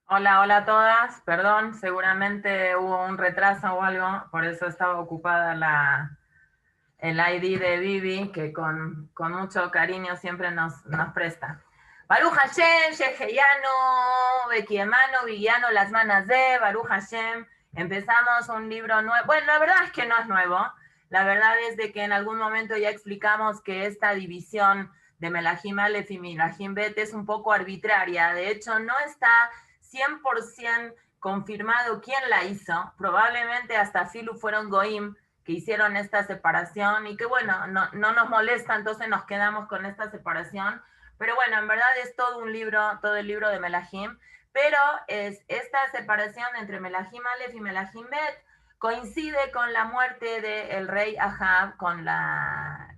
Hola, hola a todas. Perdón, seguramente hubo un retraso o algo, por eso estaba ocupada el ID de Vivi, que con mucho cariño siempre nos presta. Baruch Hashem, Sheheyano, Bekiemano, Villano, Las Manas de Baruch Hashem. Empezamos un libro nuevo. Bueno, la verdad es que no es nuevo. La verdad es de que en algún momento ya explicamos que esta división de Melahim Aleph y Melahim Bet es un poco arbitraria. De hecho, no está 100% confirmado quién la hizo. Probablemente hasta Filu fueron Goim que hicieron esta separación y que bueno, no nos molesta, entonces nos quedamos con esta separación. Pero bueno, en verdad es todo un libro, todo el libro de Melahim, pero es esta separación entre Melahim Aleph y Melahim Bet coincide con la muerte del rey Ahab,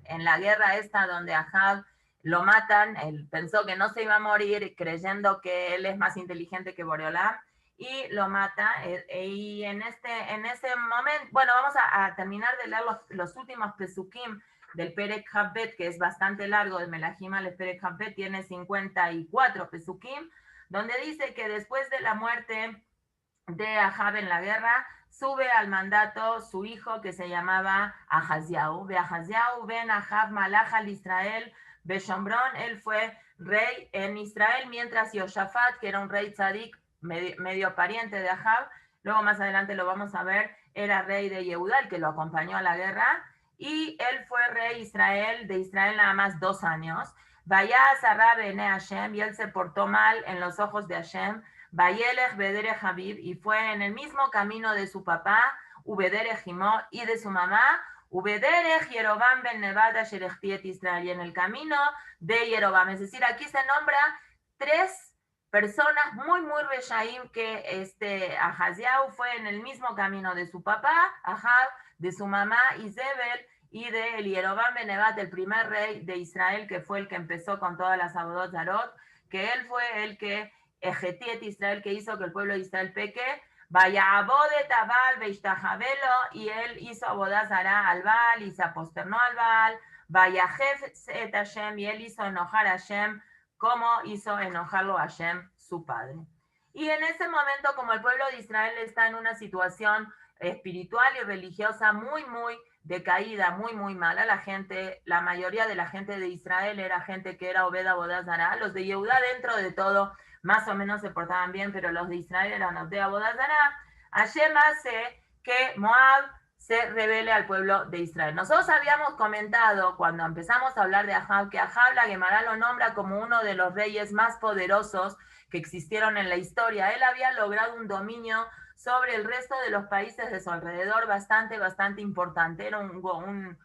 en la guerra esta donde Ahab lo matan, él pensó que no se iba a morir creyendo que él es más inteligente que Boreolam, y lo mata. Y en ese momento, bueno, vamos a terminar de leer los últimos pesukim del Perek Habbet, que es bastante largo, de Melahim al Perek Habbet, tiene 54 pesukim, donde dice que después de la muerte de Ahab en la guerra, sube al mandato su hijo que se llamaba Ahaziau. Ahaziau ben Ahab Malach al Israel Beshombrón, él fue rey en Israel, mientras Yoshafat, que era un rey tzadik, medio pariente de Ahab, luego más adelante lo vamos a ver, era rey de Yehudá, el que lo acompañó a la guerra, y él fue rey Israel, de Israel nada más 2 años. Vaya Sarra bene Hashem, y él se portó mal en los ojos de Hashem. Vayelech Bederech Habib, y fue en el mismo camino de su papá, Ubederech Himó, y de su mamá, Ubederech Yerobam ben Nevada Sherechtiet Israel, y en el camino de Yerobam. Es decir, aquí se nombra 3 personas muy, muy reshaim, que Ahaziau fue en el mismo camino de su papá, Ahab, de su mamá Izebel, y de Yerobam ben Nebat, el primer rey de Israel, que fue el que empezó con todas las abodot zarot, que él fue el que Ejetiet Israel, que hizo que el pueblo de Israel peque. Vaya abodet a Baal, veishtajabelo, y él hizo abodazara al Baal y se aposternó al Baal. Vaya et Hashem, y él hizo enojar a Hashem como hizo enojarlo a Hashem, su padre. Y en ese momento, como el pueblo de Israel está en una situación espiritual y religiosa muy, muy decaída, muy, muy mala, la mayoría de la gente de Israel era gente que era Obed Abodazara, los de Yehudá dentro de todo más o menos se portaban bien, pero los de Israel eran los de Abodazara. Hashem hace que Moab se revele al pueblo de Israel. Nosotros habíamos comentado cuando empezamos a hablar de Ahab, que Ahab la Gemara lo nombra como uno de los reyes más poderosos que existieron en la historia. Él había logrado un dominio sobre el resto de los países de su alrededor bastante, bastante importante. Era un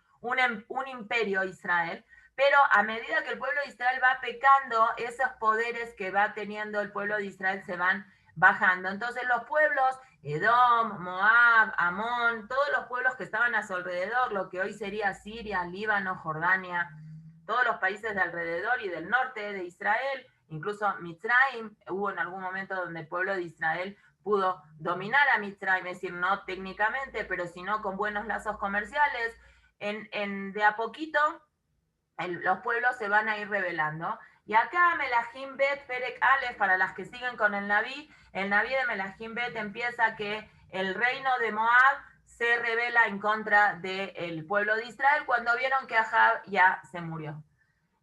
imperio Israel, pero a medida que el pueblo de Israel va pecando, esos poderes que va teniendo el pueblo de Israel se van bajando. Entonces los pueblos, Edom, Moab, Amón, todos los pueblos que estaban a su alrededor, lo que hoy sería Siria, Líbano, Jordania, todos los países de alrededor y del norte de Israel, incluso Mitzrayim, hubo en algún momento donde el pueblo de Israel pudo dominar a Mitzrayim, es decir, no técnicamente, pero sino con buenos lazos comerciales. De a poquito los pueblos se van a ir revelando. Y acá Melahim Bet, Perek Aleph, para las que siguen con el Naví de Melahim Bet empieza que el reino de Moab se revela en contra del pueblo de Israel cuando vieron que Ahab ya se murió.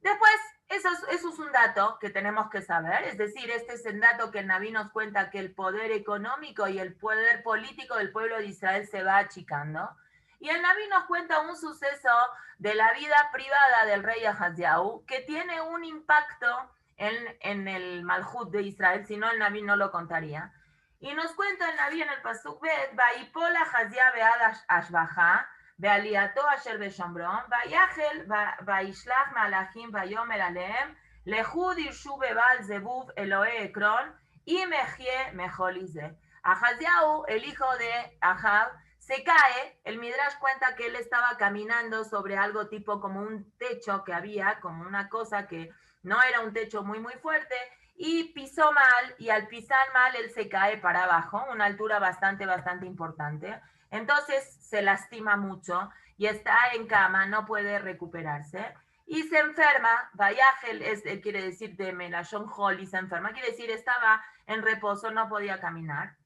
Después, eso es un dato que tenemos que saber, es decir, este es el dato que el Naví nos cuenta, que el poder económico y el poder político del pueblo de Israel se va achicando. Y el Naví nos cuenta un suceso de la vida privada del rey Ahaziau que tiene un impacto en el Malhut de Israel, si no el Naví no lo contaría. Y nos cuenta el Naví en el Pasuk Bet, Vaipol Ahazia bead Ashbaha, בעלייתו אשר בשומרון, ויחל וישלח מלאכים ויאמר עליהם, לכו דירשו בבעל זבוב אלוהי עקרון, y mejie mejolize. Ahaziau, el hijo de Ahab, se cae. El Midrash cuenta que él estaba caminando sobre algo tipo como un techo que había, como una cosa que no era un techo muy, muy fuerte, y pisó mal, y al pisar mal él se cae para abajo, una altura bastante, bastante importante. Entonces se lastima mucho y está en cama, no puede recuperarse. y se enferma. Vayágel quiere decir de Melashon Hol, y se enferma, quiere decir estaba en reposo, no podía caminar.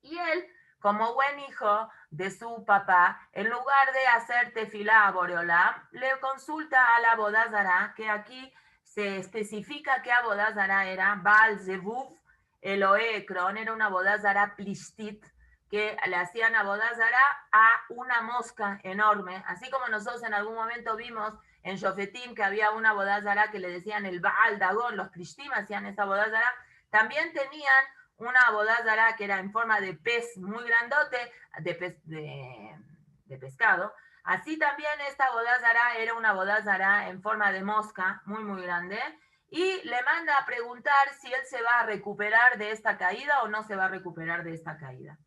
Y él, como buen hijo de su papá, en lugar de hacer tefilá a Boreolam, le consulta a la Abodazara, que aquí se especifica que Abodazara era Baal Zevuv Elohe Ekron, era una Abodazara plishtit, que le hacían Abodazara a una mosca enorme, así como nosotros en algún momento vimos en Shofetim que había una Abodazara que le decían el Baal Dagón, los plishtim hacían esa Abodazara, también tenían una abodazara que era en forma de pez muy grandote, de pescado. Así también esta abodazara era una abodazara en forma de mosca, muy, muy grande, y le manda a preguntar si él se va a recuperar de esta caída o no se va a recuperar de esta caída.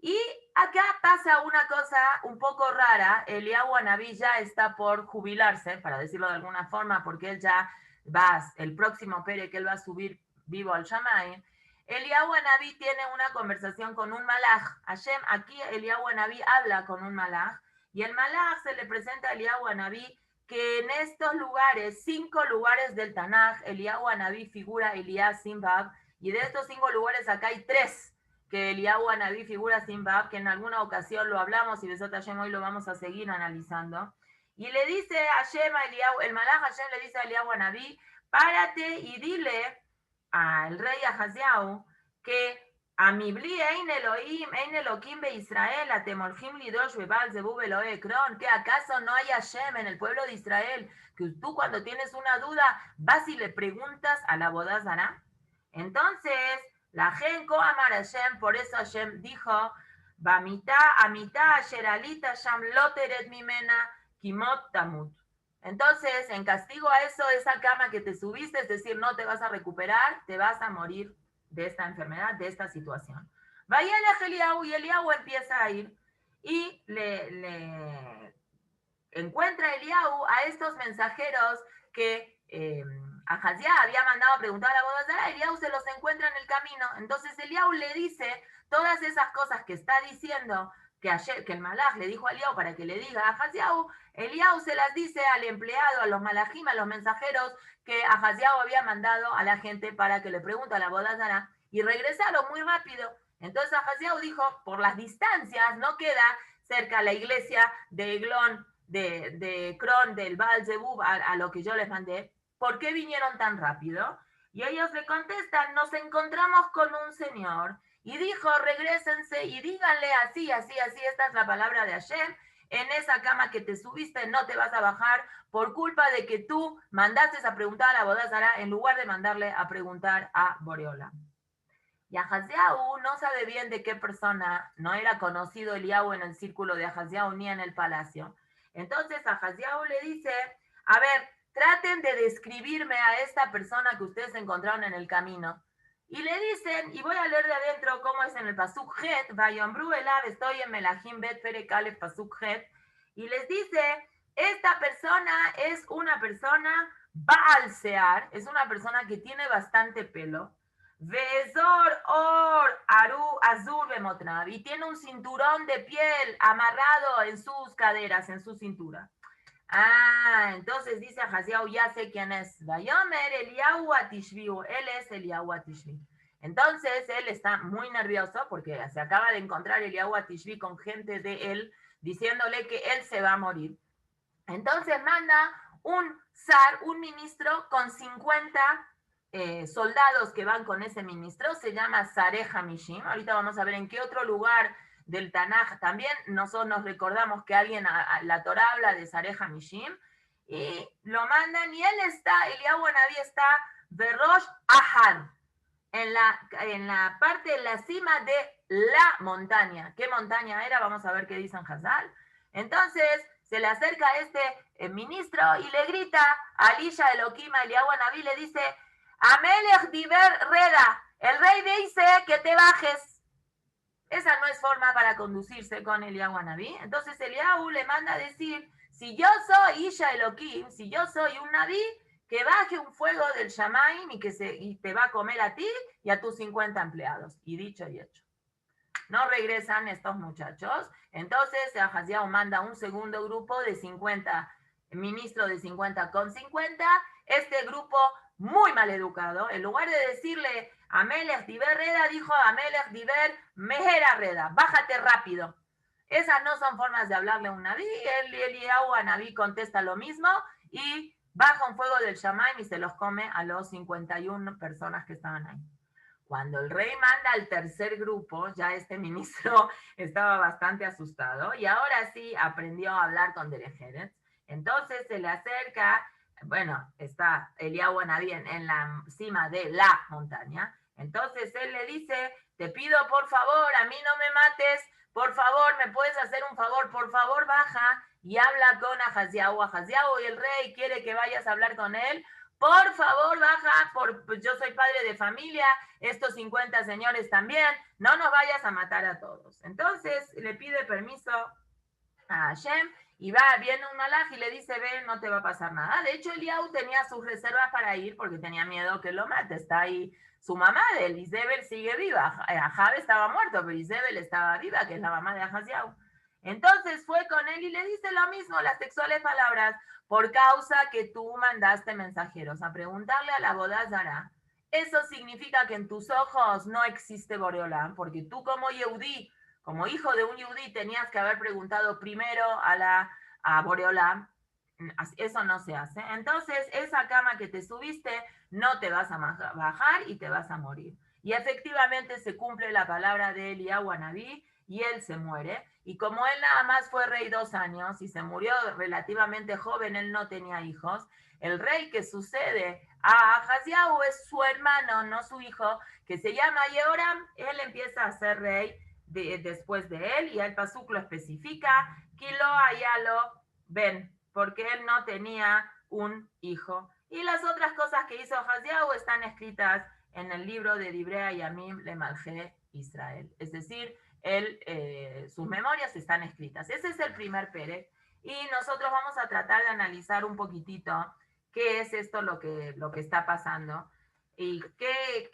Y acá pasa una cosa un poco rara. Eliyahu Anabí ya está por jubilarse, para decirlo de alguna forma, porque él ya va, el próximo pere que él va a subir vivo al Shamayim. Eliyahu Anabí tiene una conversación con un malaj. Hashem, aquí Eliyahu Anabí habla con un malaj, y el malaj se le presenta a Eliyahu Anabí que en estos lugares, 5 lugares del Tanaj, Eliyahu Anabí figura Elías Simbab, y de estos 5 lugares acá hay 3 que Eliyahu Anabí figura Simbab, que en alguna ocasión lo hablamos y Besot Hashem hoy lo vamos a seguir analizando. Y le dice Hashem a Eliyahu, el malaj Hashem le dice a Eliyahu Anabí, párate y dile al rey Ahaziahu que a Mibli Ein Elohim, Ein Elohim be Israel, a Temorjim Lidosh Bebal Zebub Elohe Ekron, que acaso no hay Hashem en el pueblo de Israel, que tú cuando tienes una duda vas y le preguntas a la Abodazara. Entonces, la Gen Koamar Hashem, por eso Hashem dijo, Bamita, Amita, Sheralita, Sham Loteret Mimena, Kimot Tamut. Entonces, en castigo a eso, esa cama que te subiste, es decir, no te vas a recuperar, te vas a morir de esta enfermedad, de esta situación. Vaya a Eliyahu, y Eliyahu empieza a ir y le encuentra Eliyahu a estos mensajeros que Ahazia había mandado a preguntar a la Abodazara. Eliyahu se los encuentra en el camino. Entonces Eliyahu le dice todas esas cosas que está diciendo que el malaj le dijo a Eliyahu para que le diga a Ahaziahu. Eliyahu se las dice al empleado, a los malajim, a los mensajeros que Ahaziahu había mandado a la gente para que le pregunte a la Abodazara, y regresaron muy rápido. Entonces Ahaziahu dijo, por las distancias, no queda cerca la iglesia de Eglón, de Kron, del Baal Zebub, a lo que yo les mandé. ¿Por qué vinieron tan rápido? Y ellos le contestan, nos encontramos con un señor y dijo, regrésense y díganle así, así, así, esta es la palabra de Hashem, en esa cama que te subiste no te vas a bajar por culpa de que tú mandaste a preguntar a la Abodazara en lugar de mandarle a preguntar a Boreola. Y Ahaziahu no sabe bien de qué persona, no era conocido Eliyahu en el círculo de Ahaziahu ni en el palacio. Entonces Ahaziahu le dice, a ver, traten de describirme a esta persona que ustedes encontraron en el camino. Y le dicen, y voy a leer de adentro cómo es en el Pasuk Het, Vayombru Elav, estoy en Melahim Bet Perek Aleph Pasuk Het, y les dice, esta persona es una persona Baal Sear, es una persona que tiene bastante pelo, Vezor Or Aru Azur Bemotnav, y tiene un cinturón de piel amarrado en sus caderas, en su cintura. Entonces dice Ahaziahu, ya sé quién es. Vayomer Eliyahu Atishviu, él es Eliyahu Atishvi. Entonces él está muy nervioso porque se acaba de encontrar Eliyahu Atishvi con gente de él diciéndole que él se va a morir. Entonces manda un zar, un ministro con 50 soldados que van con ese ministro, se llama Zareh Hamishim. Ahorita vamos a ver en qué otro lugar del Tanaj también nosotros nos recordamos que alguien, la Torah habla de Zareh Hamishim, y lo mandan, y él está, Eliyahu Anabí está Berosh Ahad, en la parte, en la cima de la montaña. ¿Qué montaña era? Vamos a ver qué dicen Hazal. Entonces se le acerca a este ministro y le grita a Elisha Elohim, a Eliyahu Anabí, le dice, Amelech Diber Reda, el rey dice que te bajes. Esa no es forma para conducirse con Eliyahu Anabí. Entonces Eliyahu le manda a decir, si yo soy Isha Elohim, si yo soy un Nabí, que baje un fuego del Shamaim y te va a comer a ti y a tus 50 empleados. Y dicho y hecho. No regresan estos muchachos. Entonces Ahaziahu manda un segundo grupo de 50 ministro de 50 con 50, este grupo muy mal educado, en lugar de decirle a Melech Diber Reda, dijo a Melech Diber Mejera Reda, bájate rápido. Esas no son formas de hablarle a un Naví. Eliyahu a Naví contesta lo mismo y baja un fuego del Shamaim y se los come a los 51 personas que estaban ahí. Cuando el rey manda al tercer grupo, ya este ministro estaba bastante asustado y ahora sí aprendió a hablar con Derech. Entonces se le acerca, bueno, está Eliyahu Anabí en la cima de la montaña. Entonces él le dice, te pido por favor, a mí no me mates, por favor, ¿me puedes hacer un favor? Por favor, baja y habla con Ahaziahu. Ahaziahu y el rey quiere que vayas a hablar con él. Por favor, baja, pues yo soy padre de familia, estos 50 señores también, no nos vayas a matar a todos. Entonces le pide permiso a Hashem y viene un malaj y le dice, ven, no te va a pasar nada. De hecho, Eliyahu tenía sus reservas para ir porque tenía miedo que lo mate. Está ahí su mamá de él, Isabel sigue viva. Ahab estaba muerto, pero Isabel estaba viva, que es la mamá de Ahaziahu. Entonces fue con él y le dice lo mismo, las textuales palabras, por causa que tú mandaste mensajeros a preguntarle a la boda Zara. Eso significa que en tus ojos no existe Boreolán, porque tú como Yehudí, como hijo de un Yehudí, tenías que haber preguntado primero a Boreolán. Eso no se hace. Entonces, esa cama que te subiste, no te vas a bajar y te vas a morir. Y efectivamente se cumple la palabra de Eliyahu Anabí y él se muere. Y como él nada más fue rey 2 años y se murió relativamente joven, él no tenía hijos, el rey que sucede a Ahaziahu es su hermano, no su hijo, que se llama Yehoram. Él empieza a ser rey después de él y el pasuk lo especifica, Kilo Ayalo Ben, porque él no tenía un hijo. Y las otras cosas que hizo Ahaziahu están escritas en el libro de Divrei Yamim le Malche Israel. Es decir, sus memorias están escritas. Ese es el primer Pérez. Y nosotros vamos a tratar de analizar un poquitito qué es esto lo que está pasando y qué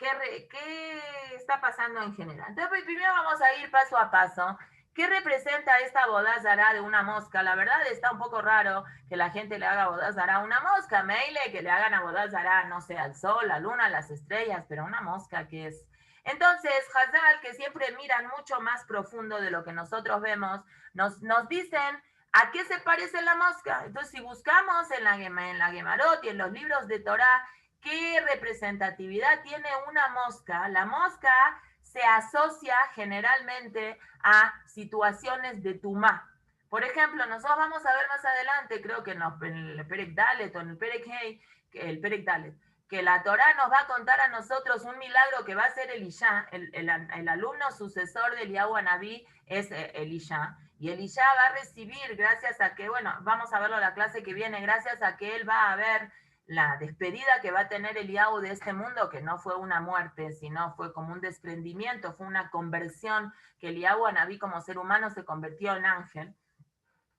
está pasando en general. Entonces, primero vamos a ir paso a paso. ¿Qué representa esta boda zará de una mosca? La verdad está un poco raro que la gente le haga boda zará a una mosca. Meile que le hagan a boda zará, no sé, al sol, la luna, las estrellas, pero una mosca, ¿qué es? Entonces, Hazal, que siempre miran mucho más profundo de lo que nosotros vemos, nos dicen a qué se parece la mosca. Entonces, si buscamos en la Gemarot y en los libros de Torah, ¿qué representatividad tiene una mosca? La mosca se asocia generalmente a situaciones de tumá. Por ejemplo, nosotros vamos a ver más adelante, creo que en el Perek Dalet o en el Perek Hei, el Perek Dalet, que la Torah nos va a contar a nosotros un milagro que va a ser Elisha, el alumno sucesor de Eliyahu Anabí es Elisha, y Elisha va a recibir, gracias a que, bueno, vamos a verlo en la clase que viene, gracias a que él va a ver la despedida que va a tener Eliyahu de este mundo, que no fue una muerte, sino fue como un desprendimiento, fue una conversión, que Eliyahu Anabí como ser humano se convirtió en ángel.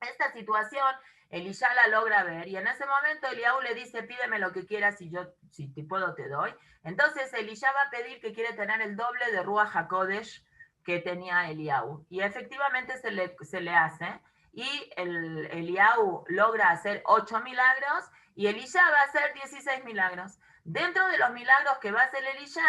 Esta situación Elisha la logra ver y en ese momento Eliyahu le dice, pídeme lo que quieras y yo, si te puedo, te doy. Entonces Elisha va a pedir que quiere tener el doble de Ruach HaKodesh que tenía Eliyahu. Y efectivamente se le hace y Eliyahu logra hacer 8 milagros y Elisha va a hacer 16 milagros. Dentro de los milagros que va a hacer Elisha,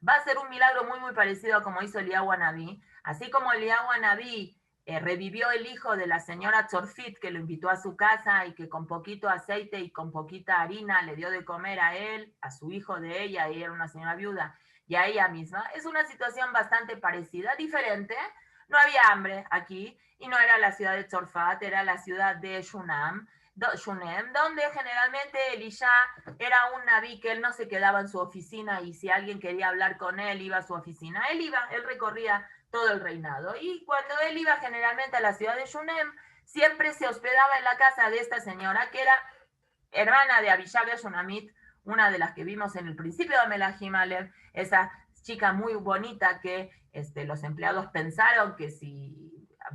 va a ser un milagro muy, muy parecido a como hizo Eliyahu Anabí. Así como Eliyahu Anabí revivió el hijo de la señora Tzorfit, que lo invitó a su casa y que con poquito aceite y con poquita harina le dio de comer a él, a su hijo de ella, ella era una señora viuda, y a ella misma. Es una situación bastante parecida, diferente. No había hambre aquí, y no era la ciudad de Tzorfat, era la ciudad de Shunem, donde generalmente Elisha era un naví que él no se quedaba en su oficina y si alguien quería hablar con él, iba a su oficina. Él recorría todo el reinado. Y cuando él iba generalmente a la ciudad de Shunem, siempre se hospedaba en la casa de esta señora, que era hermana de Abishag Shunamit, una de las que vimos en el principio de Melahim Alev, esa chica muy bonita que los empleados pensaron que si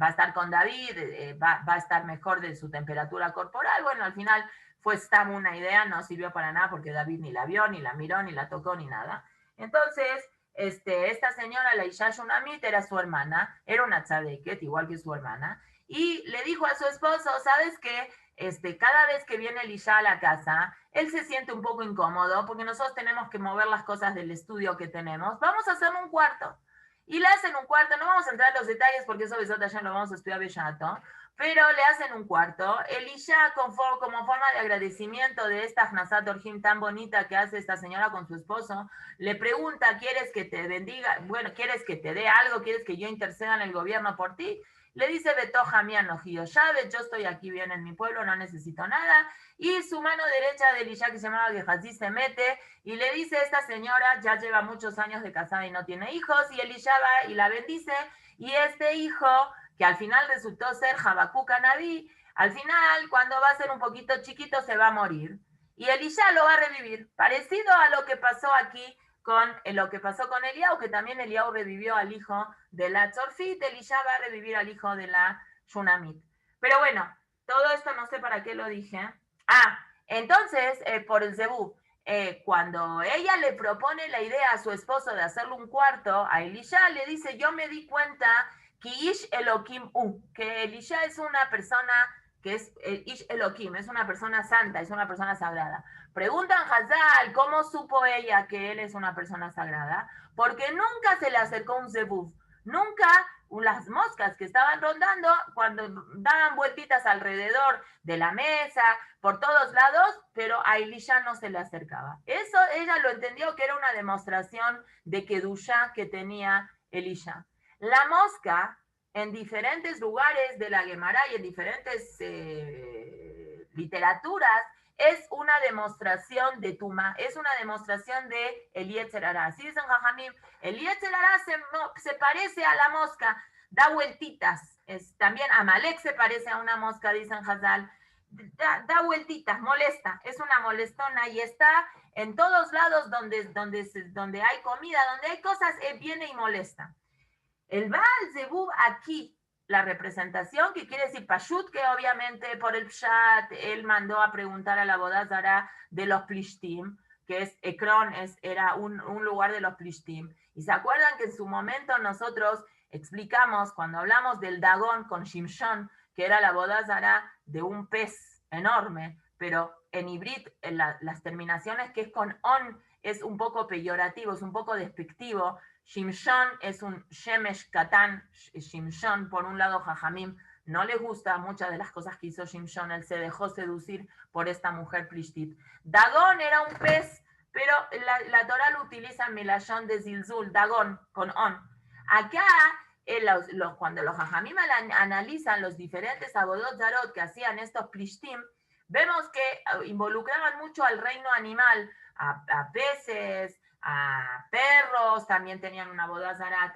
va a estar con David, va a estar mejor de su temperatura corporal. Bueno, al final fue una idea, no sirvió para nada porque David ni la vio, ni la miró, ni la tocó, ni nada. Entonces, esta señora, la Isha Shunamit, era su hermana, era una tzadeket, igual que su hermana, y le dijo a su esposo, ¿sabes qué? cada vez que viene Elisha a la casa, él se siente un poco incómodo porque nosotros tenemos que mover las cosas del estudio que tenemos. Vamos a hacerle un cuarto. Y le hacen un cuarto, no vamos a entrar en los detalles porque eso ya lo vamos a estudiar bellato, pero le hacen un cuarto. Elisha, como forma de agradecimiento de esta Hnasat Orjim tan bonita que hace esta señora con su esposo, le pregunta, ¿quieres que te bendiga? Bueno, ¿quieres que te dé algo? ¿Quieres que yo interceda en el gobierno por ti? Le dice Betoja Miano Llave, yo estoy aquí bien en mi pueblo, no necesito nada. Y su mano derecha de Elisha, que se llamaba Gehazi, se mete y le dice, esta señora ya lleva muchos años de casada y no tiene hijos, y Elisha va y la bendice, y este hijo, que al final resultó ser Habacuc Anabí, al final, cuando va a ser un poquito chiquito, se va a morir. Y Elisha lo va a revivir, parecido a lo que pasó aquí con lo que pasó con Eliau, que también Eliau revivió al hijo de la Tzorfit, Elisha va a revivir al hijo de la Shunamit. Pero bueno, todo esto no sé para qué lo dije. Entonces, por el Zebú, cuando ella le propone la idea a su esposo de hacerle un cuarto, a Elisha le dice, yo me di cuenta que Ish Elohim que Elisha es una persona que es Ish Elohim, es una persona santa, es una persona sagrada. Preguntan Hazal, ¿cómo supo ella que él es una persona sagrada? Porque nunca se le acercó un Zebú, nunca las moscas que estaban rondando, cuando daban vueltitas alrededor de la mesa, por todos lados, pero a Elisha no se le acercaba. Eso ella lo entendió que era una demostración de Kedusha que tenía Elisha. La mosca, en diferentes lugares de la Gemara y en diferentes literaturas, es una demostración de Tuma, es una demostración de el Yetzer Hara. Así dicen Jajamim, el Yetzer Hara se parece a la mosca, da vueltitas. También Amalek se parece a una mosca, dicen Hazal. Da vueltitas, molesta, es una molestona y está en todos lados donde hay comida, donde hay cosas, viene y molesta. El Baal Zebub aquí, la representación, que quiere decir Pashut, que obviamente por el Pshat, él mandó a preguntar a la Bodazara de los Plishtim, que es Ekron, era un lugar de los Plishtim. Y se acuerdan que en su momento nosotros explicamos, cuando hablamos del Dagón con Shimshon, que era la Bodazara de un pez enorme, pero en hibrid, las terminaciones que es con on, es un poco peyorativo, es un poco despectivo. Shimshon es un Shemesh Katan, Shimshon, por un lado, Jajamim no le gusta muchas de las cosas que hizo Shimshon, él se dejó seducir por esta mujer Plishtit. Dagón era un pez, pero la Torah lo utiliza en Milashon de Zilzul, Dagón, con on. Acá, cuando los Jajamim analizan los diferentes abodot zarot que hacían estos Plishtim, vemos que involucraban mucho al reino animal, a peces, a perros, también tenían una bodazara,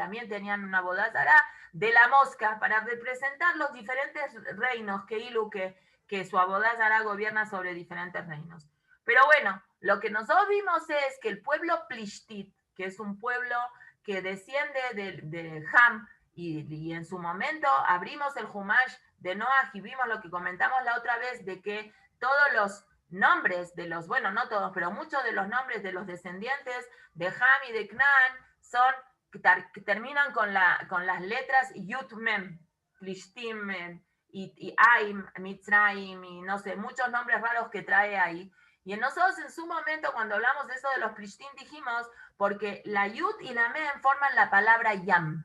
de la mosca para representar los diferentes reinos que su abodazara gobierna sobre diferentes reinos. Pero bueno, lo que nosotros vimos es que el pueblo Plishtit, que es un pueblo que desciende de Ham, y en su momento abrimos el Humash de Noah y vimos lo que comentamos la otra vez, de que todos los nombres de los, bueno, no todos, pero muchos de los nombres de los descendientes de Ham y de Canaán son, que terminan con las letras Yut Mem, Plishtim y Aim, Mitzrayim, y no sé, muchos nombres raros que trae ahí. Y nosotros en su momento, cuando hablamos de eso de los Plishtim, dijimos, porque la Yut y la Mem forman la palabra Yam.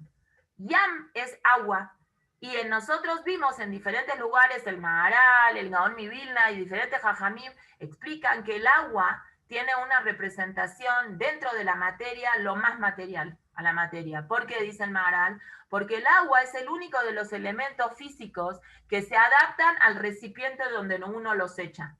Yam es agua. Y nosotros vimos en diferentes lugares, el Maharal, el Gaón Mivilna y diferentes Jajamim explican que el agua tiene una representación dentro de la materia, lo más material a la materia. ¿Por qué dice el Maharal? Porque el agua es el único de los elementos físicos que se adaptan al recipiente donde uno los echa.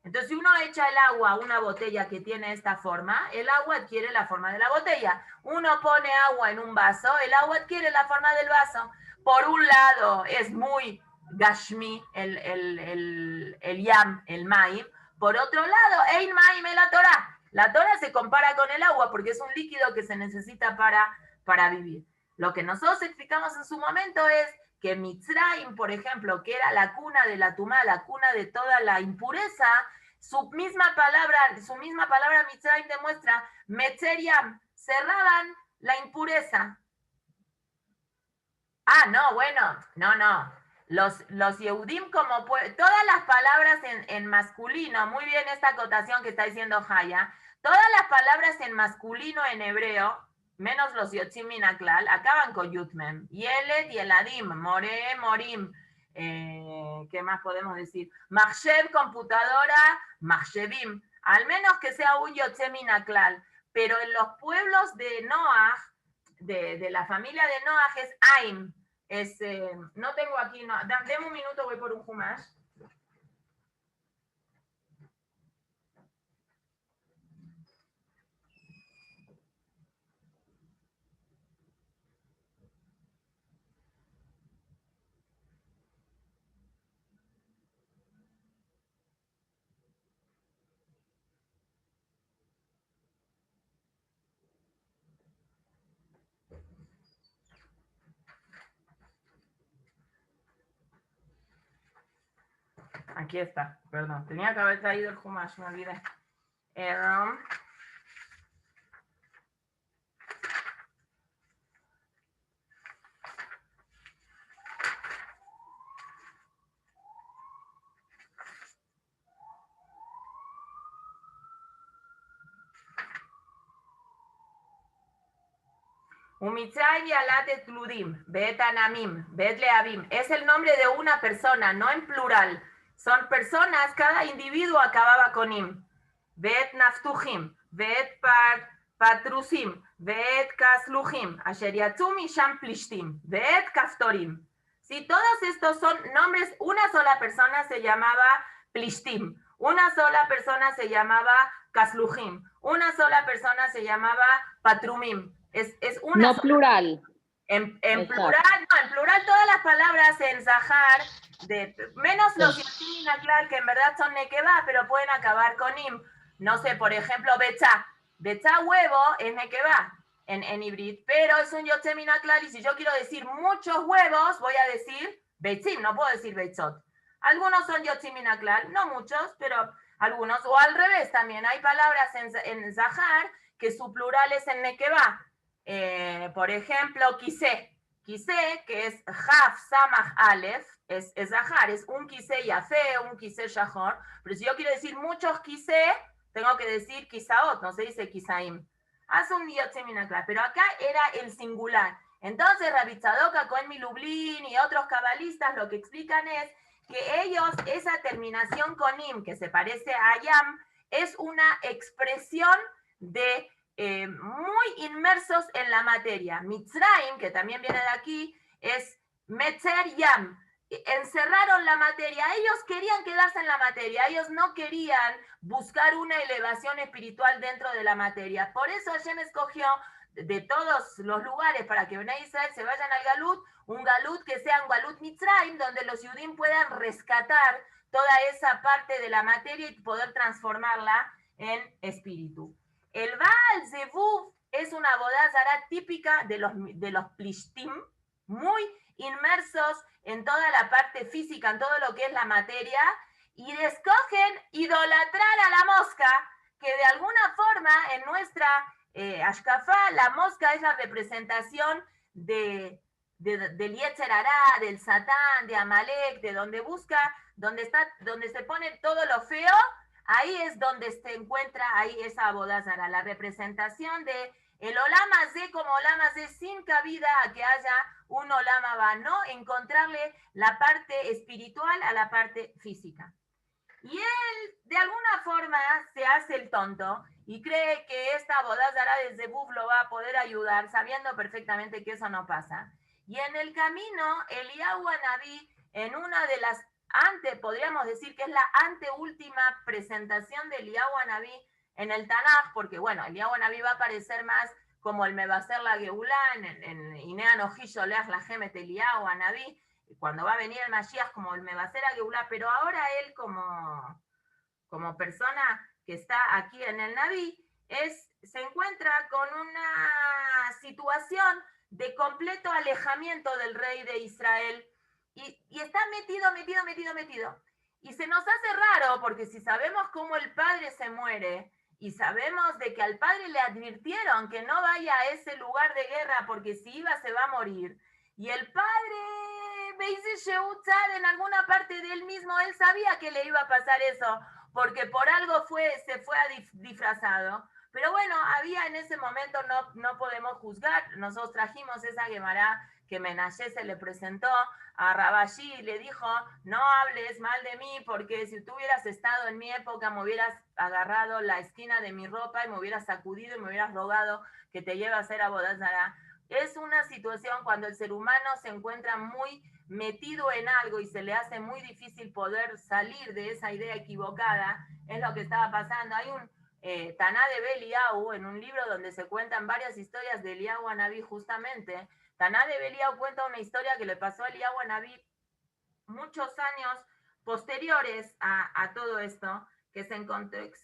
Entonces, si uno echa el agua a una botella que tiene esta forma, el agua adquiere la forma de la botella. Uno pone agua en un vaso, el agua adquiere la forma del vaso. Por un lado, es muy gashmi el yam, el maim. Por otro lado, ein maim es la Torah. La Torah se compara con el agua porque es un líquido que se necesita para vivir. Lo que nosotros explicamos en su momento es que Mitzrayim, por ejemplo, que era la cuna de la tumá, la cuna de toda la impureza, su misma palabra Mitzrayim demuestra, Metzeriam, cerraban la impureza. No, bueno, no. Los Yehudim como todas las palabras en masculino, muy bien esta acotación que está diciendo Jaya, todas las palabras en masculino en hebreo, menos los Yotzim Minaklal, acaban con Yutmem. Yeled, Yeladim, More, Morim. ¿Qué más podemos decir? Mahshev, computadora, Mahshevim. Al menos que sea un Yotzim Minaklal. Pero en los pueblos de Noah, de la familia de Noah, es Aim. No tengo aquí, no, dame un minuto, voy por un Humash. Aquí está, perdón, tenía que haber traído el Humash, me olvidé. Umitzay y Alatet Tludim, Bet Anamim, Bet Leavim. Es el nombre de una persona, no en plural. Son personas, cada individuo acababa con im. Bet Naftuhim, Bet Patrusim, Bet Kasluhim, Asher Yatzum y Sham Plishtim, Bet Kaftorim. Si todos estos son nombres, una sola persona se llamaba Plishtim, una sola persona se llamaba Kasluhim, una sola persona se llamaba Patrumim. Es una no sola. Plural. En plural todas las palabras en Zahar, menos los Yotzim Minaklal, que en verdad son Nekeba, pero pueden acabar con im. No sé, por ejemplo, Betza. Betza huevo es Nekeba en hibrid, pero es un Yotzim Minaklal, y si yo quiero decir muchos huevos, voy a decir Betzim, no puedo decir Betzot. Algunos son Yotzim Minaklal, no muchos, pero algunos. O al revés también, hay palabras en Zahar que su plural es en Nekeba. Por ejemplo, Kisé, que es Jaf Samach Aleph, es Zahar, es un Kisé Yafé, un Kisé Shahor, pero si yo quiero decir muchos Kisé, tengo que decir Kisaot, no se dice Kisaim. Haz un Yotzim Minaklal, pero acá era el singular. Entonces, Rabbi Tzadok, Cohen Milublin y otros cabalistas lo que explican es que ellos, esa terminación con im, que se parece a Yam, es una expresión de muy inmersos en la materia. Mitzrayim, que también viene de aquí, es Metzer Yam. Encerraron la materia. Ellos querían quedarse en la materia. Ellos no querían buscar una elevación espiritual dentro de la materia. Por eso Hashem escogió de todos los lugares para que Bnei Israel se vayan al Galut, un Galut que sea un Galut Mitzrayim, donde los Yudim puedan rescatar toda esa parte de la materia y poder transformarla en espíritu. El Baal Zevuv es una boda zara típica de los Plishtim, muy inmersos en toda la parte física, en todo lo que es la materia, y escogen idolatrar a la mosca, que de alguna forma en nuestra Ashkafá, la mosca es la representación del Yetzer Hará, del Satán, de Amalek, de donde busca, donde se pone todo lo feo. Ahí es donde se encuentra ahí esa abodázara, la representación de el Olam Hazé como Olam Hazé, sin cabida a que haya un Olam Abba, no encontrarle la parte espiritual a la parte física. Y él, de alguna forma, se hace el tonto y cree que esta abodázara de Zebub lo va a poder ayudar, sabiendo perfectamente que eso no pasa. Y en el camino, Eliyahu Anabí, en una de las podríamos decir que es la anteúltima presentación de Eliyahu Anabí en el Tanaj, porque bueno, Eliyahu Anabí va a aparecer más como el Mebaser la Geulá, en Inea Nojillo Leach la Gemet Eliyahu Anabí, cuando va a venir el Mashiach como el Mebaser la Geulá, pero ahora él como persona que está aquí en el Naví, se encuentra con una situación de completo alejamiento del rey de Israel, y está metido. Y se nos hace raro, porque si sabemos cómo el padre se muere, y sabemos de que al padre le advirtieron que no vaya a ese lugar de guerra, porque si iba se va a morir, y el padre Beise Sheutzad, en alguna parte de él mismo, él sabía que le iba a pasar eso, porque por algo se fue disfrazado. Pero bueno, había en ese momento, no podemos juzgar, nosotros trajimos esa Gemara que Menashe se le presentó a Rabashi y le dijo, no hables mal de mí, porque si tú hubieras estado en mi época, me hubieras agarrado la esquina de mi ropa y me hubieras sacudido y me hubieras rogado que te lleve a hacer Avodat Zará. Es una situación cuando el ser humano se encuentra muy metido en algo y se le hace muy difícil poder salir de esa idea equivocada, es lo que estaba pasando. Hay un Taná de Eliyahu, en un libro donde se cuentan varias historias de Eliyahu Anabí justamente. Taná de Eliyahu cuenta una historia que le pasó a Eliyahu Anabí muchos años posteriores a todo esto, que se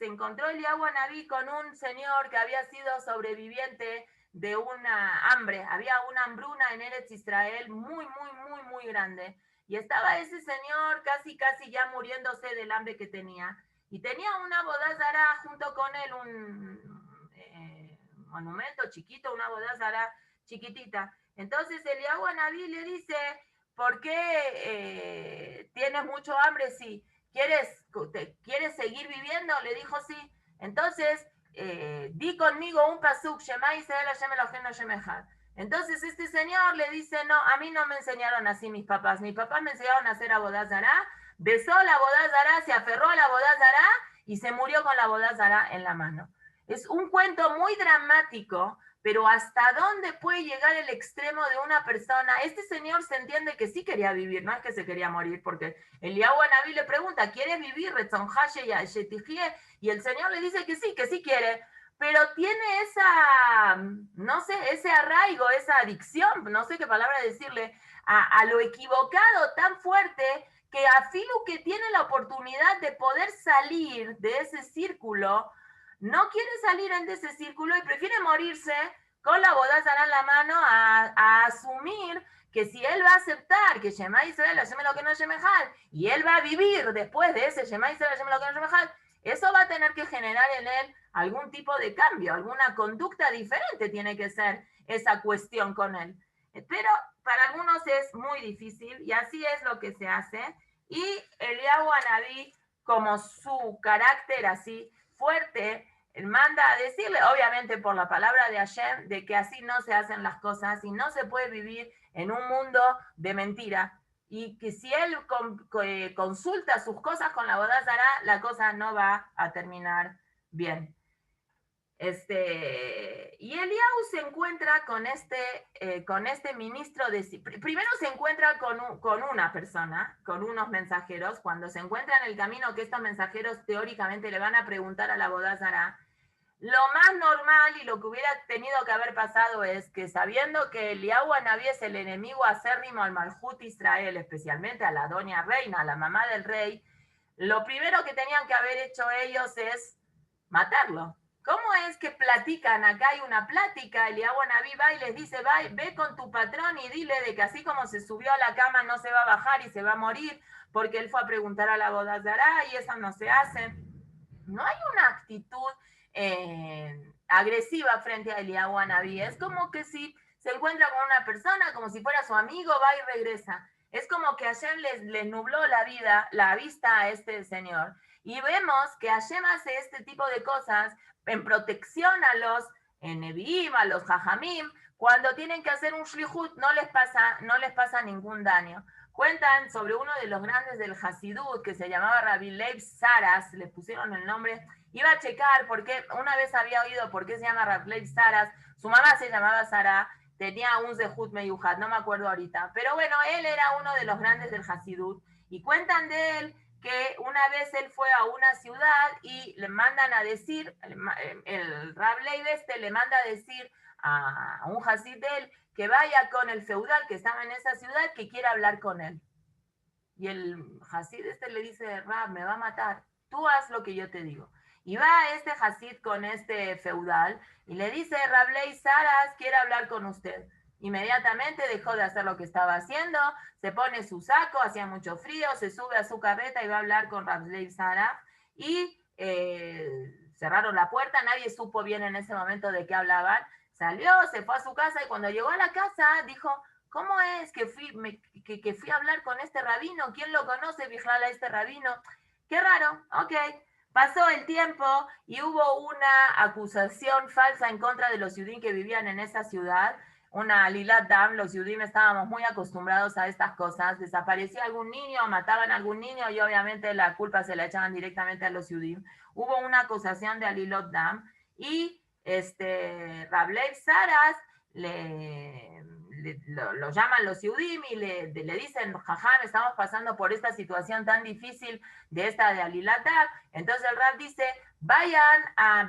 encontró Eliyahu Anabí con un señor que había sido sobreviviente de una hambre. Había una hambruna en Eretz Israel muy grande. Y estaba ese señor casi ya muriéndose del hambre que tenía. Y tenía una Avodat Zará junto con él, un monumento chiquito, una Avodat Zará chiquitita. Entonces Eliyahu Anabí le dice, ¿por qué tienes mucho hambre? Si ¿quieres seguir viviendo? Le dijo sí. Entonces, di conmigo un pasuk, Shema Israel Hashem Eloheinu Hashem Echad. Entonces este señor le dice, no, a mí no me enseñaron así mis papás me enseñaron a hacer Avodat Zará, besó la Avodat Zará, se aferró a la Avodat Zará y se murió con la Avodat Zará en la mano. Es un cuento muy dramático, pero hasta dónde puede llegar el extremo de una persona. Este señor se entiende que sí quería vivir, no es que se quería morir, porque Eliyahu Anabí le pregunta, ¿quieres vivir? Y el señor le dice que sí quiere, pero tiene esa, no sé, ese arraigo, esa adicción, no sé qué palabra decirle, a lo equivocado tan fuerte, que a Filu que tiene la oportunidad de poder salir de ese círculo, no quiere salir de ese círculo y prefiere morirse con la Avodat Zará en la mano a asumir que si él va a aceptar que Shema Israel Hashem Elokeinu Hashem Echad y él va a vivir después de ese Shema Israel Hashem Elokeinu Hashem Echad, eso va a tener que generar en él algún tipo de cambio, alguna conducta diferente tiene que ser esa cuestión con él. Pero para algunos es muy difícil y así es lo que se hace. Y Eliyahu Anabí, como su carácter así fuerte, manda a decirle, obviamente por la palabra de Hashem, de que así no se hacen las cosas y no se puede vivir en un mundo de mentira. Y que si él consulta sus cosas con la Avodat Zará, la cosa no va a terminar bien. Y Eliyahu se encuentra con este ministro primero se encuentra con una persona, con unos mensajeros. Cuando se encuentra en el camino, que estos mensajeros teóricamente le van a preguntar a la Avodat Zará, lo más normal y lo que hubiera tenido que haber pasado es que, sabiendo que Eliyahu Anabí es el enemigo acérrimo al Malhut Israel, especialmente a la doña reina, a la mamá del rey, lo primero que tenían que haber hecho ellos es matarlo. ¿Cómo es que platican? Acá hay una plática, Eliyahu Anabí va y les dice, ve con tu patrón y dile de que así como se subió a la cama no se va a bajar y se va a morir, porque él fue a preguntar a la Avodat Zará y eso no se hace. No hay una actitud agresiva frente a Eliyahu Anabí. Es como que si se encuentra con una persona, como si fuera su amigo, va y regresa. Es como que Hashem les nubló la vista a este señor. Y vemos que Hashem hace este tipo de cosas en protección a los Nevi'im, a los Jajamim, cuando tienen que hacer un shlichut, no les pasa ningún daño. Cuentan sobre uno de los grandes del Hasidut, que se llamaba Rabbi Leib Saras, le pusieron el nombre. Iba a checar porque una vez había oído por qué se llama Rabbi Leib Saras. Su mamá se llamaba Sara, tenía un Zehut Meyuhat, no me acuerdo ahorita. Pero bueno, él era uno de los grandes del Hasidut. Y cuentan de él que una vez él fue a una ciudad y le mandan a decir, el Rabbi Leib le manda a decir a un Hasid de él que vaya con el feudal que estaba en esa ciudad, que quiere hablar con él. Y el Hasid le dice, Rab, me va a matar, tú haz lo que yo te digo. Y va este Hasid con este feudal y le dice, Rab Leib Saras quiere hablar con usted. Inmediatamente dejó de hacer lo que estaba haciendo, se pone su saco, hacía mucho frío, se sube a su carreta y va a hablar con Rab Leib Saras y cerraron la puerta, nadie supo bien en ese momento de qué hablaban. Salió, se fue a su casa y cuando llegó a la casa dijo, ¿cómo es que fui a hablar con este rabino? ¿Quién lo conoce, Bijlal, a este rabino? Qué raro, ok. Pasó el tiempo y hubo una acusación falsa en contra de los judíos que vivían en esa ciudad, una alilat dam. Los judíos estábamos muy acostumbrados a estas cosas. Desaparecía algún niño, mataban a algún niño y obviamente la culpa se la echaban directamente a los judíos. Hubo una acusación de alilat dam y Rav Leib Saras lo llaman los Yudim y le dicen, jajam, estamos pasando por esta situación tan difícil de esta de Alilatab. Entonces el Rab dice, vayan a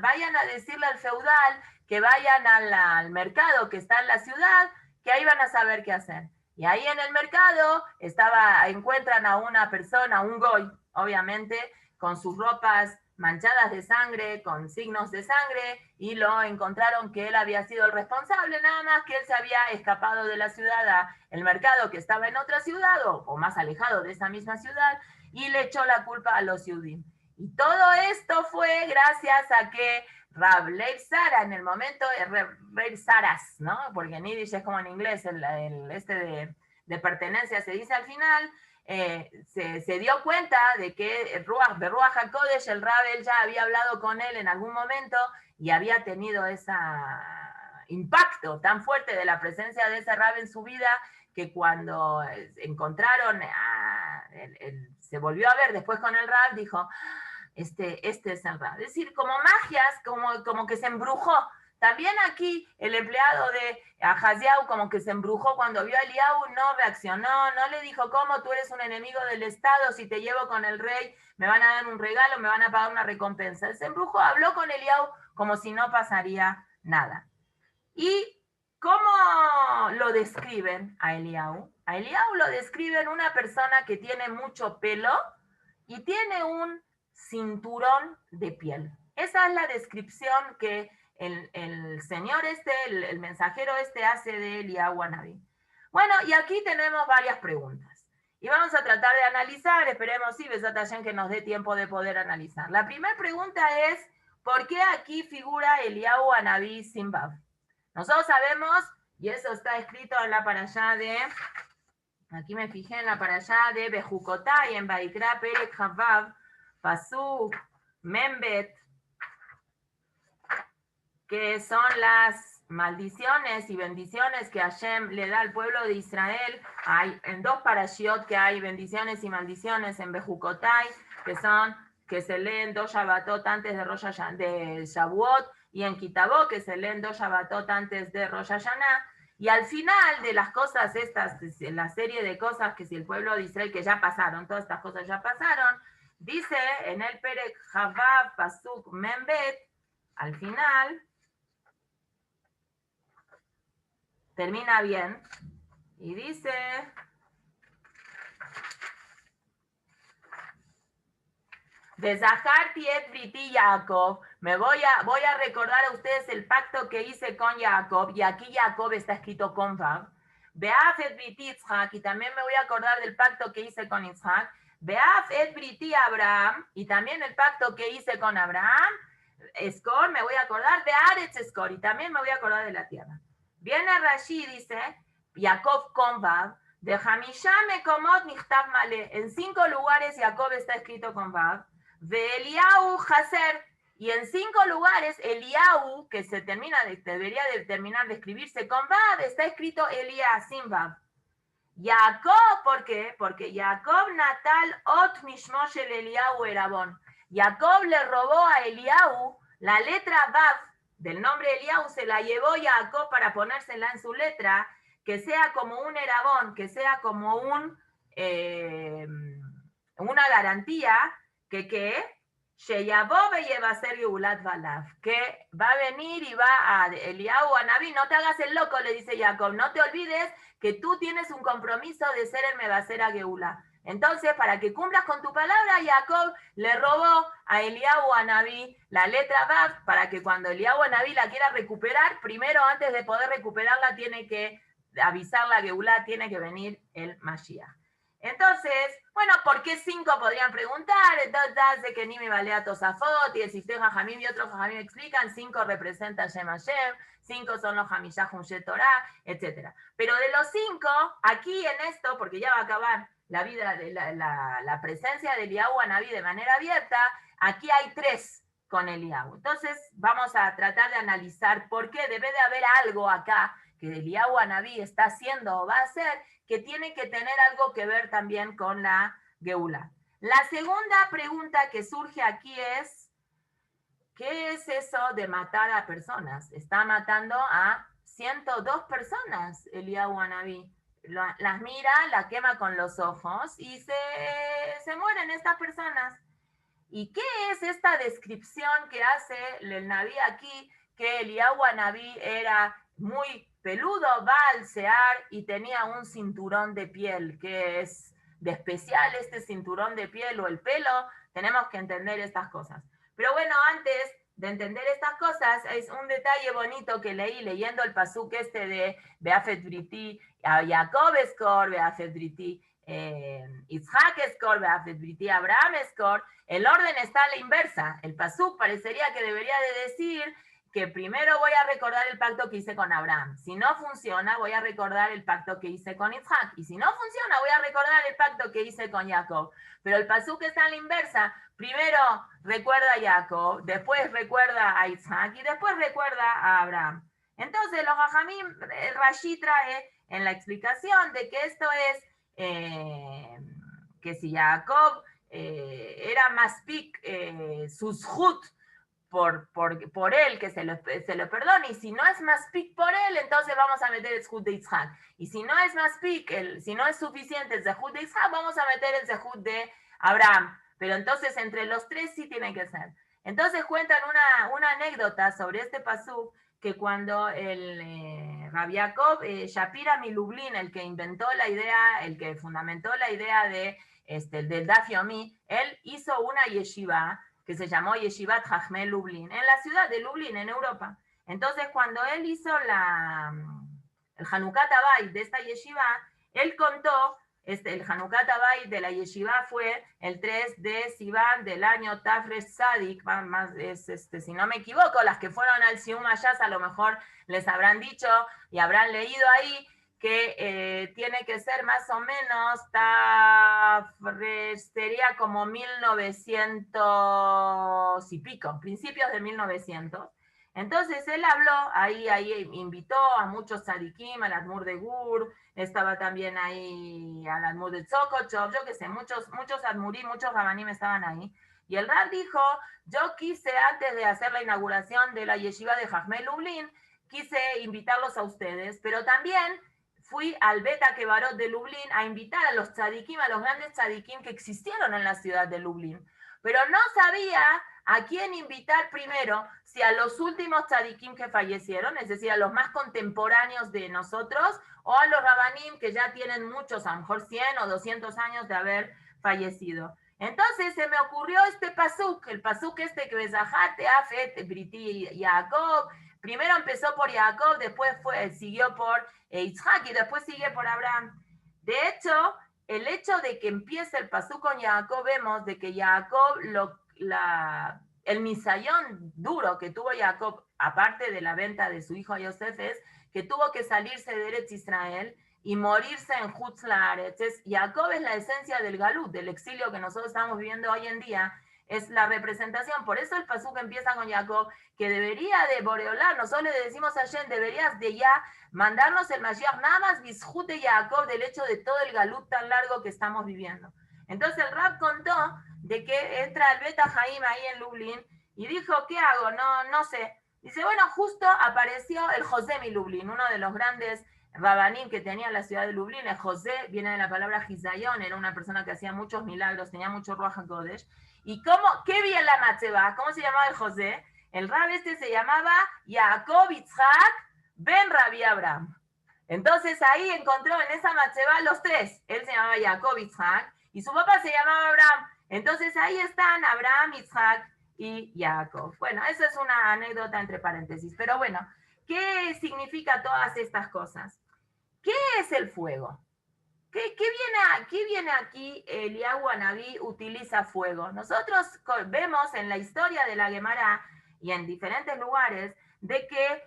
decirle al feudal que vayan al mercado que está en la ciudad, que ahí van a saber qué hacer. Y ahí en el mercado encuentran a una persona, un goy, obviamente, con sus ropas manchadas de sangre, con signos de sangre, y lo encontraron que él había sido el responsable, nada más que él se había escapado de la ciudad al mercado que estaba en otra ciudad, o más alejado de esa misma ciudad, y le echó la culpa a los Yudim. Y todo esto fue gracias a que Rav Leib Sara, en el momento, Leib Saras, ¿no? Porque en Yiddish es como en inglés, de pertenencia se dice al final, se dio cuenta de que Beruach HaKodesh, el Rab, él ya había hablado con él en algún momento y había tenido ese impacto tan fuerte de la presencia de ese Rab en su vida, que cuando encontraron, se volvió a ver después con el Rab, dijo, este es el Rab. Es decir, como magias, como que se embrujó. También aquí el empleado de Ahaziau como que se embrujó cuando vio a Eliyahu, no reaccionó, no le dijo, ¿cómo tú eres un enemigo del Estado? Si te llevo con el rey, me van a dar un regalo, me van a pagar una recompensa. Él se embrujó, habló con Eliyahu como si no pasaría nada. ¿Y cómo lo describen a Eliyahu? A Eliyahu lo describen una persona que tiene mucho pelo y tiene un cinturón de piel. Esa es la descripción que el señor el mensajero hace de Eliyahu Hanaví. Bueno, y aquí tenemos varias preguntas. Y vamos a tratar de analizar, esperemos sí, Besat Hashem, que nos dé tiempo de poder analizar. La primera pregunta es, ¿por qué aquí figura Eliyahu Hanaví sin Vav? Nosotros sabemos, y eso está escrito en la parashá aquí me fijé en la parashá de Bejukotá y en Vaikra Perek Havav, Pasuk, Membet, que son las maldiciones y bendiciones que Hashem le da al pueblo de Israel. Hay en dos parashiot que hay bendiciones y maldiciones en Bejukotay, que se leen 2 Shabbatot antes de Shavuot, y en Kitabó, que se leen 2 Shabbatot antes de Rosh Hashanah. Y al final de las cosas estas, la serie de cosas que si el pueblo de Israel, que ya pasaron, todas estas cosas ya pasaron, dice en el Perek Havav Pasuk Membet, al final, termina bien, y dice, de Zahar Tiet Briti Jacob, voy a recordar a ustedes el pacto que hice con Jacob, y aquí Jacob está escrito con Vav. Beaf et Briti Yitzhak, y también me voy a acordar del pacto que hice con Yitzhak. Beaf et Briti Abraham, y también el pacto que hice con Abraham. Escor, me voy a acordar de Aretz Escor, y también me voy a acordar de la tierra. Viene Rashi, dice, Jacob con Vav, de Hamisha Mekomot Nichtav Male, en 5 lugares Jacob está escrito con Vav, de Eliyahu Haser, y en 5 lugares Eliyahu, que debería de terminar de escribirse con Vav, está escrito Eliah sin Vav. Jacob, ¿por qué? Porque Jacob natal ot mishmoshel Eliyahu erabón. Jacob le robó a Eliyahu la letra Vav del nombre Eliyahu, se la llevó Jacob para ponérsela en su letra, que sea como un erabón, que sea como una garantía que va a venir y va a Eliyahu Hanaví, no te hagas el loco, le dice Jacob, no te olvides que tú tienes un compromiso de ser el Mevaser a Geulá. Entonces, para que cumplas con tu palabra, Jacob le robó a Eliyahu Hanaví la letra Vav, para que cuando Eliyahu Hanaví la quiera recuperar, primero antes de poder recuperarla tiene que avisar la Geulá, tiene que venir el Mashiach. Entonces, bueno, ¿por qué 5 podrían preguntar? Entonces, de que ni me valea Tosafot, y el sistema Jajamim y otros Jajamim explican, 5 representa Shem Hashem, 5 son los Hamishah Hunshet Torah, etc. Pero de los 5, aquí en esto, porque ya va a acabar la vida, de la presencia de Eliyahu Anabí de manera abierta, aquí hay 3 con Eliyahu. Entonces, vamos a tratar de analizar por qué debe de haber algo acá que Eliyahu Anabí está haciendo o va a hacer, que tiene que tener algo que ver también con la Geula. La segunda pregunta que surge aquí es, ¿qué es eso de matar a personas? Está matando a 102 personas, Eliyahu Anabí. Las mira, la quema con los ojos y se mueren estas personas. ¿Y qué es esta descripción que hace el Naví aquí? Que Eliyahu Anabí era muy peludo, Baal Sear, y tenía un cinturón de piel, que es de especial este cinturón de piel o el pelo. Tenemos que entender estas cosas. Pero bueno, antes de entender estas cosas, es un detalle bonito que leí leyendo el pasuk este de Beafet Briti, a Jacob Escor, Beafet Briti, Isaac Escor, Beafet Briti, Abraham Escor. El orden está a la inversa. El pasuk parecería que debería de decir que primero voy a recordar el pacto que hice con Abraham. Si no funciona, voy a recordar el pacto que hice con Isaac. Y si no funciona, voy a recordar el pacto que hice con Jacob. Pero el pasuk está a la inversa. Primero recuerda a Jacob, después recuerda a Isaac y después recuerda a Abraham. Entonces los Jajamim, Rashi trae en la explicación de que esto es que si Jacob era más pic sus hut por él, que se lo perdone, y si no es más pic por él, entonces vamos a meter el zehut de Isaac. Y si no es más pic, si no es suficiente el zehut de Isaac, vamos a meter el zehut de Abraham. Pero entonces entre los 3 sí tiene que ser. Entonces cuentan una anécdota sobre este pasuk, que cuando el Rabbi Jacob Shapira Milublin, el que inventó la idea, el que fundamentó la idea del Daf Yomi, él hizo una yeshiva que se llamó Yeshivat Jajme Lublin, en la ciudad de Lublin, en Europa. Entonces, cuando él hizo el Hanukat Abayit de esta yeshiva, él contó, el Hanukat Abayit de la yeshiva fue el 3 de Sivan del año Tafresh Sadik, si no me equivoco, las que fueron al Sium Ayaz a lo mejor les habrán dicho y habrán leído ahí, que tiene que ser más o menos, sería como 1900 y pico, principios de 1900. Entonces él habló, ahí invitó a muchos tzadikim, al Admur de Gur, estaba también ahí al Admur de Tzokochov, yo qué sé, muchos Admurim, muchos Rabanim estaban ahí. Y el Rab dijo, yo quise, antes de hacer la inauguración de la yeshiva de Jajme Lublin, quise invitarlos a ustedes, pero también fui al Beta Kebarot de Lublin a invitar a los tzadikim, a los grandes tzadikim que existieron en la ciudad de Lublin. Pero no sabía a quién invitar primero, si a los últimos tzadikim que fallecieron, es decir, a los más contemporáneos de nosotros, o a los rabanim que ya tienen muchos, a lo mejor 100 o 200 años de haber fallecido. Entonces se me ocurrió este pasuk, el pasuk este que Besajate, Afet, Briti, Jacob. Primero empezó por Jacob, después siguió por Isaac y después sigue por Abraham. De hecho, el hecho de que empiece el pasú con Jacob, vemos de que Jacob, el misayón duro que tuvo Jacob, aparte de la venta de su hijo Yosef, es que tuvo que salirse de Eretz Israel y morirse en Jutz Laaretz. Jacob es la esencia del galut, del exilio que nosotros estamos viviendo hoy en día, es la representación. Por eso el pasú que empieza con Jacob, que debería de Boreolar, nosotros le decimos a Shem, deberías de ya mandarnos el Mashiach, nada más Bizhut de Jacob, del hecho de todo el galut tan largo que estamos viviendo. Entonces el Rab contó de que entra el Beta Jaim ahí en Lublin y dijo, ¿qué hago? No sé. Dice, bueno, justo apareció el José Mi Lublin, uno de los grandes Rabanim que tenía la ciudad de Lublin. El José viene de la palabra Gizayon, era una persona que hacía muchos milagros, tenía mucho Ruach HaKodesh. ¿Y qué vi en la Matzeba? ¿Cómo se llamaba el José? El Rab se llamaba Jacob Yitzhak Ben Rabbi Abraham. Entonces ahí encontró en esa Matzeba los 3. Él se llamaba Jacob Yitzhak y su papá se llamaba Abraham. Entonces ahí están Abraham, Yitzhak y Jacob. Bueno, eso es una anécdota entre paréntesis. Pero bueno, ¿qué significa todas estas cosas? ¿Qué es el fuego? ¿Qué viene aquí? Eliyahu Anabí utiliza fuego. Nosotros vemos en la historia de la Gemara y en diferentes lugares de que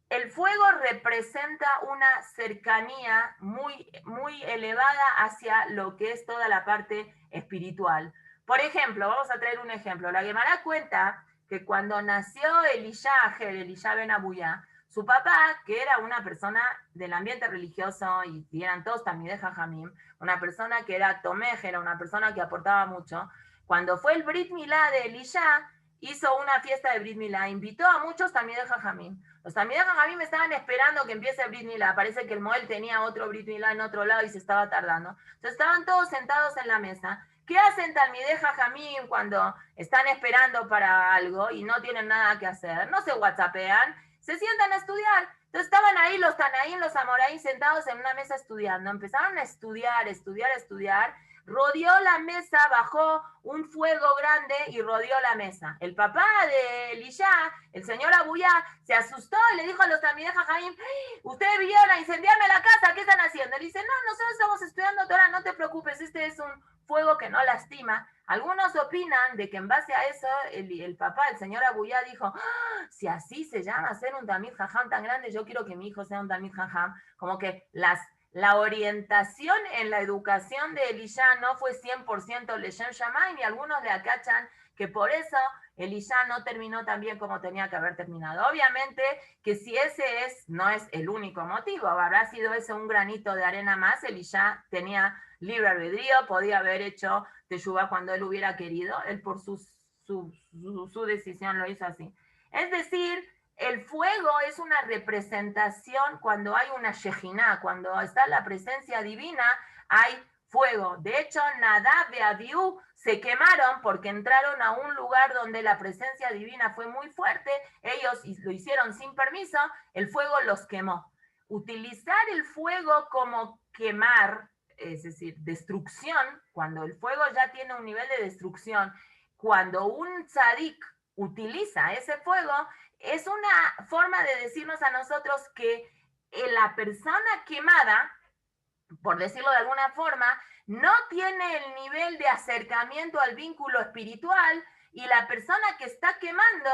el fuego representa una cercanía muy, muy elevada hacia lo que es toda la parte espiritual. Por ejemplo, vamos a traer un ejemplo. La Gemara cuenta que cuando nació Elisha ben Abuyá, su papá, que era una persona del ambiente religioso, y eran todos Talmidei Jajamim, una persona que era Tomej, era una persona que aportaba mucho, cuando fue el Brit Milá de Elisha, hizo una fiesta de Brit Milá, invitó a muchos Talmidei Jajamim. Los Talmidei Jajamim estaban esperando que empiece el Brit Milá, parece que el Moel tenía otro Brit Milá en otro lado y se estaba tardando. Entonces estaban todos sentados en la mesa. ¿Qué hacen Talmidei Jajamim cuando están esperando para algo y no tienen nada que hacer? No se whatsappean, se sientan a estudiar. Entonces estaban ahí los Tanaín, los Amoraí sentados en una mesa estudiando. Empezaron a estudiar. Rodeó la mesa, bajó un fuego grande y rodeó la mesa. El papá de Elisha, el señor Abuyá, se asustó y le dijo a los Talmidei Jajamim, ustedes vinieron a incendiarme la casa, ¿qué están haciendo? Él dice, no, nosotros estamos estudiando Torah, no te preocupes, este es un fuego que no lastima. Algunos opinan de que en base a eso el papá, el señor Abuyá, dijo, si así se llama ser un Talmid Jajam tan grande, yo quiero que mi hijo sea un Talmid Jajam. Como que la orientación en la educación de Elisha no fue 100% Leshem Shamayim, y algunos le acachan que por eso Elisha no terminó tan bien como tenía que haber terminado. Obviamente que si ese no es el único motivo, habrá sido ese un granito de arena más, Elisha tenía libre albedrío, podía haber hecho Teshuvah cuando él hubiera querido, él por su decisión lo hizo así. Es decir, el fuego es una representación cuando hay una Shejinah, cuando está la presencia divina, hay fuego. De hecho, Nadab y Abiú se quemaron porque entraron a un lugar donde la presencia divina fue muy fuerte, ellos lo hicieron sin permiso, el fuego los quemó. Utilizar el fuego como quemar, es decir, destrucción, cuando el fuego ya tiene un nivel de destrucción, cuando un tzadik utiliza ese fuego, es una forma de decirnos a nosotros que la persona quemada, por decirlo de alguna forma, no tiene el nivel de acercamiento al vínculo espiritual, y la persona que está quemando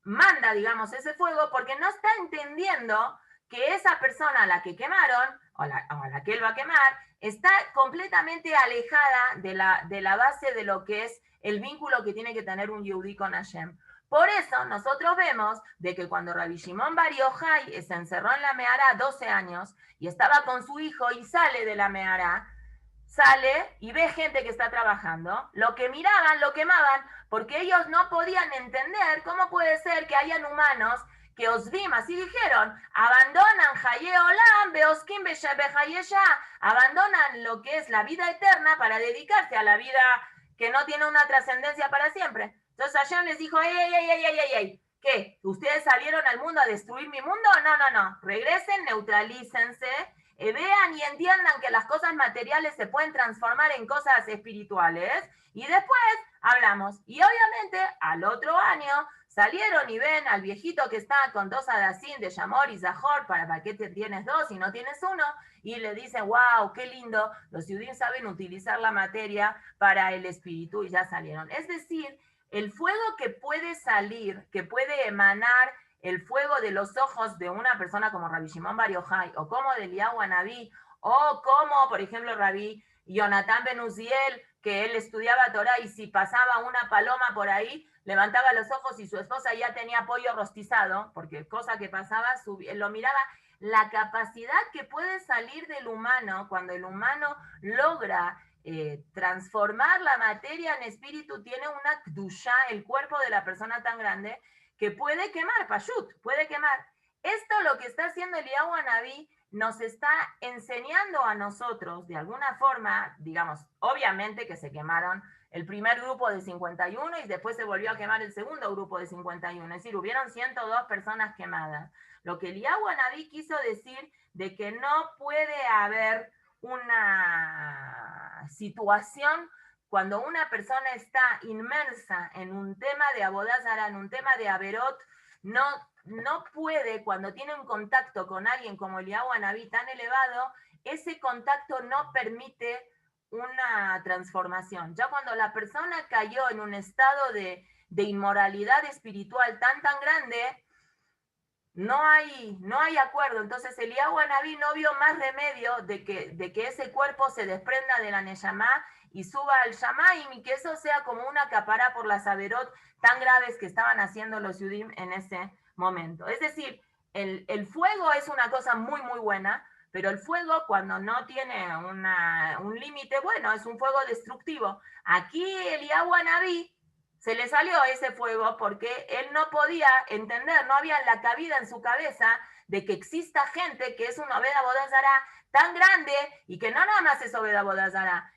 manda, digamos, ese fuego porque no está entendiendo que esa persona a la que quemaron, o a la que él va a quemar, está completamente alejada de la base de lo que es el vínculo que tiene que tener un Yehudí con Hashem. Por eso nosotros vemos de que cuando Rabbi Shimon Bar Yochai se encerró en la Mehará 12 años y estaba con su hijo y sale de la Mehará, sale y ve gente que está trabajando, lo que miraban, lo quemaban, porque ellos no podían entender cómo puede ser que hayan humanos que Osvim, así dijeron, abandonan Haye Olam, Beoskim Behayesha, abandonan lo que es la vida eterna para dedicarse a la vida que no tiene una trascendencia para siempre. Entonces Hashem les dijo, ey, ¿qué? ¿Ustedes salieron al mundo a destruir mi mundo? No, regresen, neutralícense, vean y entiendan que las cosas materiales se pueden transformar en cosas espirituales, y después hablamos. Y obviamente al otro año salieron y ven al viejito que está con dos Hadassim de Yamor y Zahor, ¿para qué te tienes dos y no tienes uno? Y le dicen, wow, qué lindo, los judíos saben utilizar la materia para el espíritu, y ya salieron. Es decir, el fuego que puede salir, que puede emanar el fuego de los ojos de una persona como Rabbi Shimon Bar Yochai, o como de Eliyahu Anabí, o como, por ejemplo, Rabbi Jonathan Ben Uziel, que él estudiaba Torah y si pasaba una paloma por ahí, levantaba los ojos y su esposa ya tenía pollo rostizado, porque cosa que pasaba, él lo miraba. La capacidad que puede salir del humano cuando el humano logra transformar la materia en espíritu, tiene una kdusha, el cuerpo de la persona tan grande, que puede quemar, pashut, puede quemar. Esto lo que está haciendo Eliyahu Anabí nos está enseñando a nosotros, de alguna forma, digamos, obviamente que se quemaron el primer grupo de 51 y después se volvió a quemar el segundo grupo de 51, es decir, hubieron 102 personas quemadas. Lo que Eliyahu Anabí quiso decir de que no puede haber una situación cuando una persona está inmersa en un tema de Abodá Zará, en un tema de Averot, no puede, cuando tiene un contacto con alguien como Eliyahu Anabí tan elevado, ese contacto no permite una transformación. Ya cuando la persona cayó en un estado de inmoralidad espiritual tan grande, no hay acuerdo. Entonces Eliyahu Anabí no vio más remedio de que ese cuerpo se desprenda de la Neyamá y suba al Shamaim, y que eso sea como una capara por las averot tan graves que estaban haciendo los Yudim en ese momento. Es decir, el fuego es una cosa muy, muy buena, pero el fuego, cuando no tiene un límite, bueno, es un fuego destructivo. Aquí Eliyahu Anabí se le salió ese fuego porque él no podía entender, no había la cabida en su cabeza de que exista gente que es un Obed Avodah Zará tan grande, y que no nada más es Obed Avodah Zará,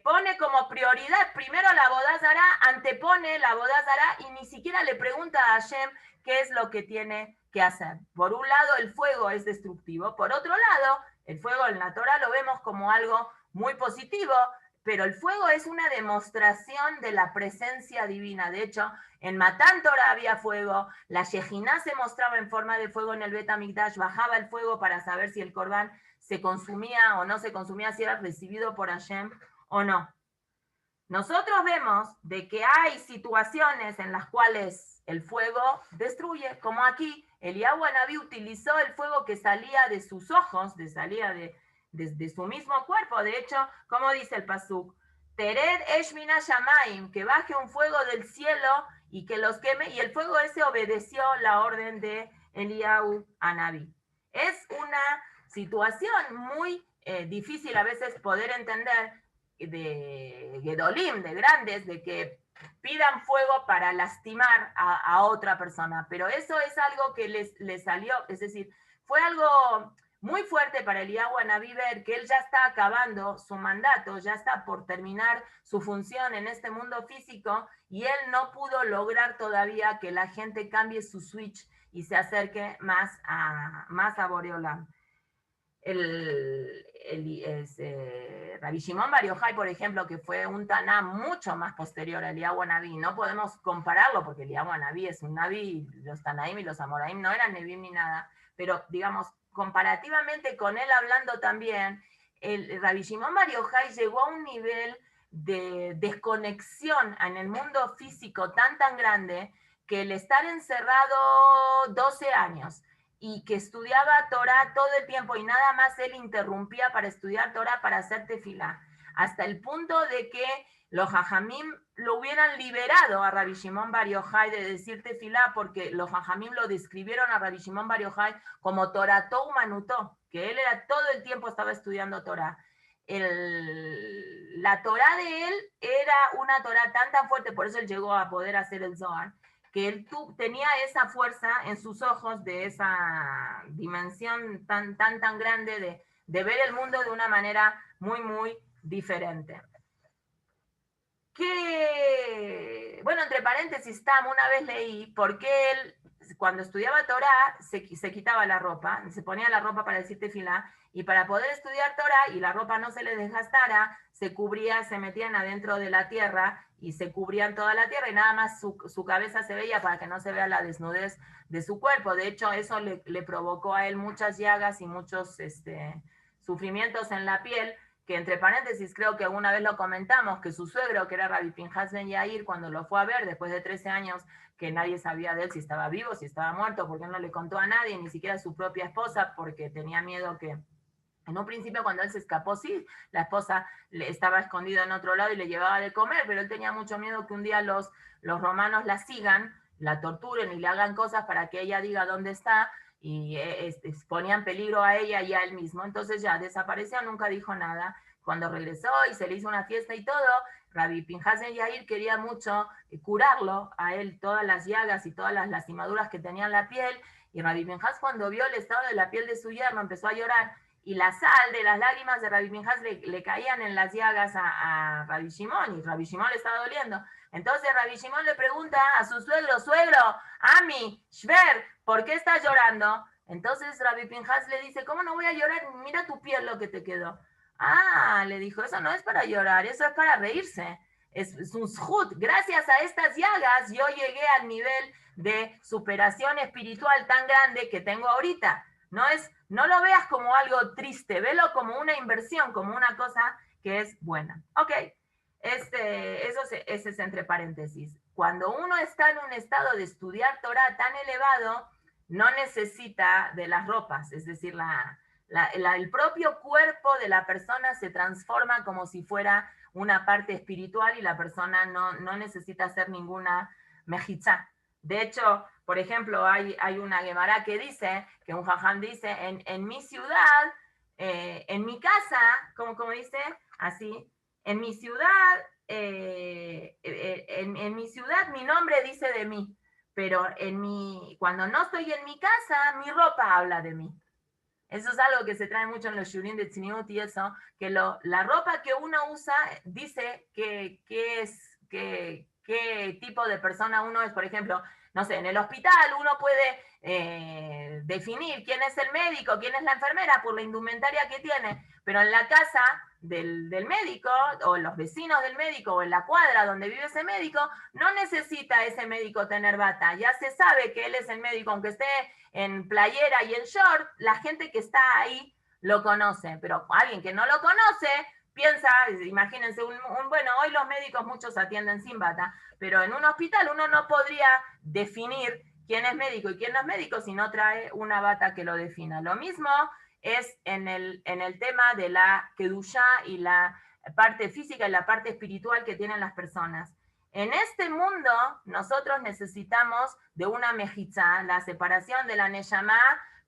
pone como prioridad primero la Avodah Zará, antepone la Avodah Zará, y ni siquiera le pregunta a Hashem qué es lo que tiene que hacer. Por un lado, el fuego es destructivo. Por otro lado, el fuego en la Torah lo vemos como algo muy positivo, pero el fuego es una demostración de la presencia divina. De hecho, en Matán Torah había fuego, la Shejiná se mostraba en forma de fuego en el Bet HaMikdash, bajaba el fuego para saber si el Corbán se consumía o no se consumía, si era recibido por Hashem o no. Nosotros vemos de que hay situaciones en las cuales el fuego destruye, como aquí, Eliyahu Anabí utilizó el fuego que salía de sus ojos, salía de su mismo cuerpo. De hecho, como dice el pasuk, Tered Eshmina Shamaim, que baje un fuego del cielo y que los queme, y el fuego ese obedeció la orden de Eliyahu Anabí. Es una situación muy difícil a veces poder entender, de Gedolim, de grandes, de que pidan fuego para lastimar a otra persona, pero eso es algo que les salió, es decir, fue algo muy fuerte para Eliyahu Anabí ver que él ya está acabando su mandato, ya está por terminar su función en este mundo físico, y él no pudo lograr todavía que la gente cambie su switch y se acerque más a Boreolam. Rabbi Shimon Bar Yochai, por ejemplo, que fue un Taná mucho más posterior a Eliyahu Anabí, no podemos compararlo porque Eliyahu Anabí es un Naví, los Tanaim y los Amoraim no eran Nebim ni nada, pero digamos, comparativamente con él hablando también, el Rabbi Shimon Bar Yochai llegó a un nivel de desconexión en el mundo físico tan grande, que el estar encerrado 12 años, y que estudiaba Torah todo el tiempo y nada más él interrumpía para estudiar Torah, para hacer tefilá, hasta el punto de que los Jajamim lo hubieran liberado a Rabbi Shimon Bar Yochai de decir tefilá, porque los Jajamim lo describieron a Rabbi Shimon Bar Yochai como Torató Umanutó, que él era todo el tiempo estaba estudiando Torah. La Torah de él era una Torah tan fuerte, por eso él llegó a poder hacer el Zohar, que él tenía esa fuerza en sus ojos, de esa dimensión tan grande de ver el mundo de una manera muy, muy diferente. Bueno, entre paréntesis, una vez leí por qué él, cuando estudiaba Torah, se quitaba la ropa, se ponía la ropa para decir tefilá, y para poder estudiar Torah y la ropa no se le desgastara, se cubría, se metían adentro de la tierra y se cubrían toda la tierra, y nada más su cabeza se veía para que no se vea la desnudez de su cuerpo. De hecho, eso le provocó a él muchas llagas y muchos sufrimientos en la piel, que entre paréntesis creo que alguna vez lo comentamos, que su suegro, que era Rabbi Pinhas Ben Yair, cuando lo fue a ver después de 13 años, que nadie sabía de él si estaba vivo, si estaba muerto, porque él no le contó a nadie, ni siquiera a su propia esposa, porque tenía miedo que... En un principio, cuando él se escapó, sí, la esposa estaba escondida en otro lado y le llevaba de comer, pero él tenía mucho miedo que un día los romanos la sigan, la torturen y le hagan cosas para que ella diga dónde está, y ponía en peligro a ella y a él mismo. Entonces ya desapareció, nunca dijo nada. Cuando regresó y se le hizo una fiesta y todo, Rabbi Pinhas Ben Yair quería mucho curarlo a él, todas las llagas y todas las lastimaduras que tenía en la piel, y Rabbi Pinhas, cuando vio el estado de la piel de su yerno, empezó a llorar, y la sal de las lágrimas de Rabbi Pinhas le caían en las llagas a Rabbi Shimon, y Rabbi Shimon le estaba doliendo. Entonces Rabbi Shimon le pregunta a su suegro: Ami, Shver, ¿por qué estás llorando? Entonces Rabbi Pinhas le dice: ¿cómo no voy a llorar? Mira tu piel, lo que te quedó. Ah, le dijo, eso no es para llorar, eso es para reírse. Es un zhut. Gracias a estas llagas yo llegué al nivel de superación espiritual tan grande que tengo ahorita. No lo veas como algo triste, velo como una inversión, como una cosa que es buena. Ok, ese es entre paréntesis. Cuando uno está en un estado de estudiar Torah tan elevado, no necesita de las ropas, es decir, el propio cuerpo de la persona se transforma como si fuera una parte espiritual y la persona no necesita hacer ninguna mejizá. De hecho, por ejemplo, hay una Gemara que dice, que un jajam dice, en mi ciudad, en mi casa, como dice, así, en mi ciudad, en mi ciudad mi nombre dice de mí, pero cuando no estoy en mi casa, mi ropa habla de mí. Eso es algo que se trae mucho en los shurim de Tzniut y eso, que la ropa que uno usa dice qué tipo de persona uno es. Por ejemplo, no sé, en el hospital uno puede definir quién es el médico, quién es la enfermera por la indumentaria que tiene, pero en la casa del médico, o en los vecinos del médico, o en la cuadra donde vive ese médico, no necesita ese médico tener bata. Ya se sabe que él es el médico, aunque esté en playera y en short, la gente que está ahí lo conoce, pero alguien que no lo conoce piensa, imagínense, bueno, hoy los médicos muchos atienden sin bata, pero en un hospital uno no podría definir quién es médico y quién no es médico si no trae una bata que lo defina. Lo mismo es en el tema de la kedushá y la parte física y la parte espiritual que tienen las personas. En este mundo nosotros necesitamos de una mejizá, la separación de la neyamá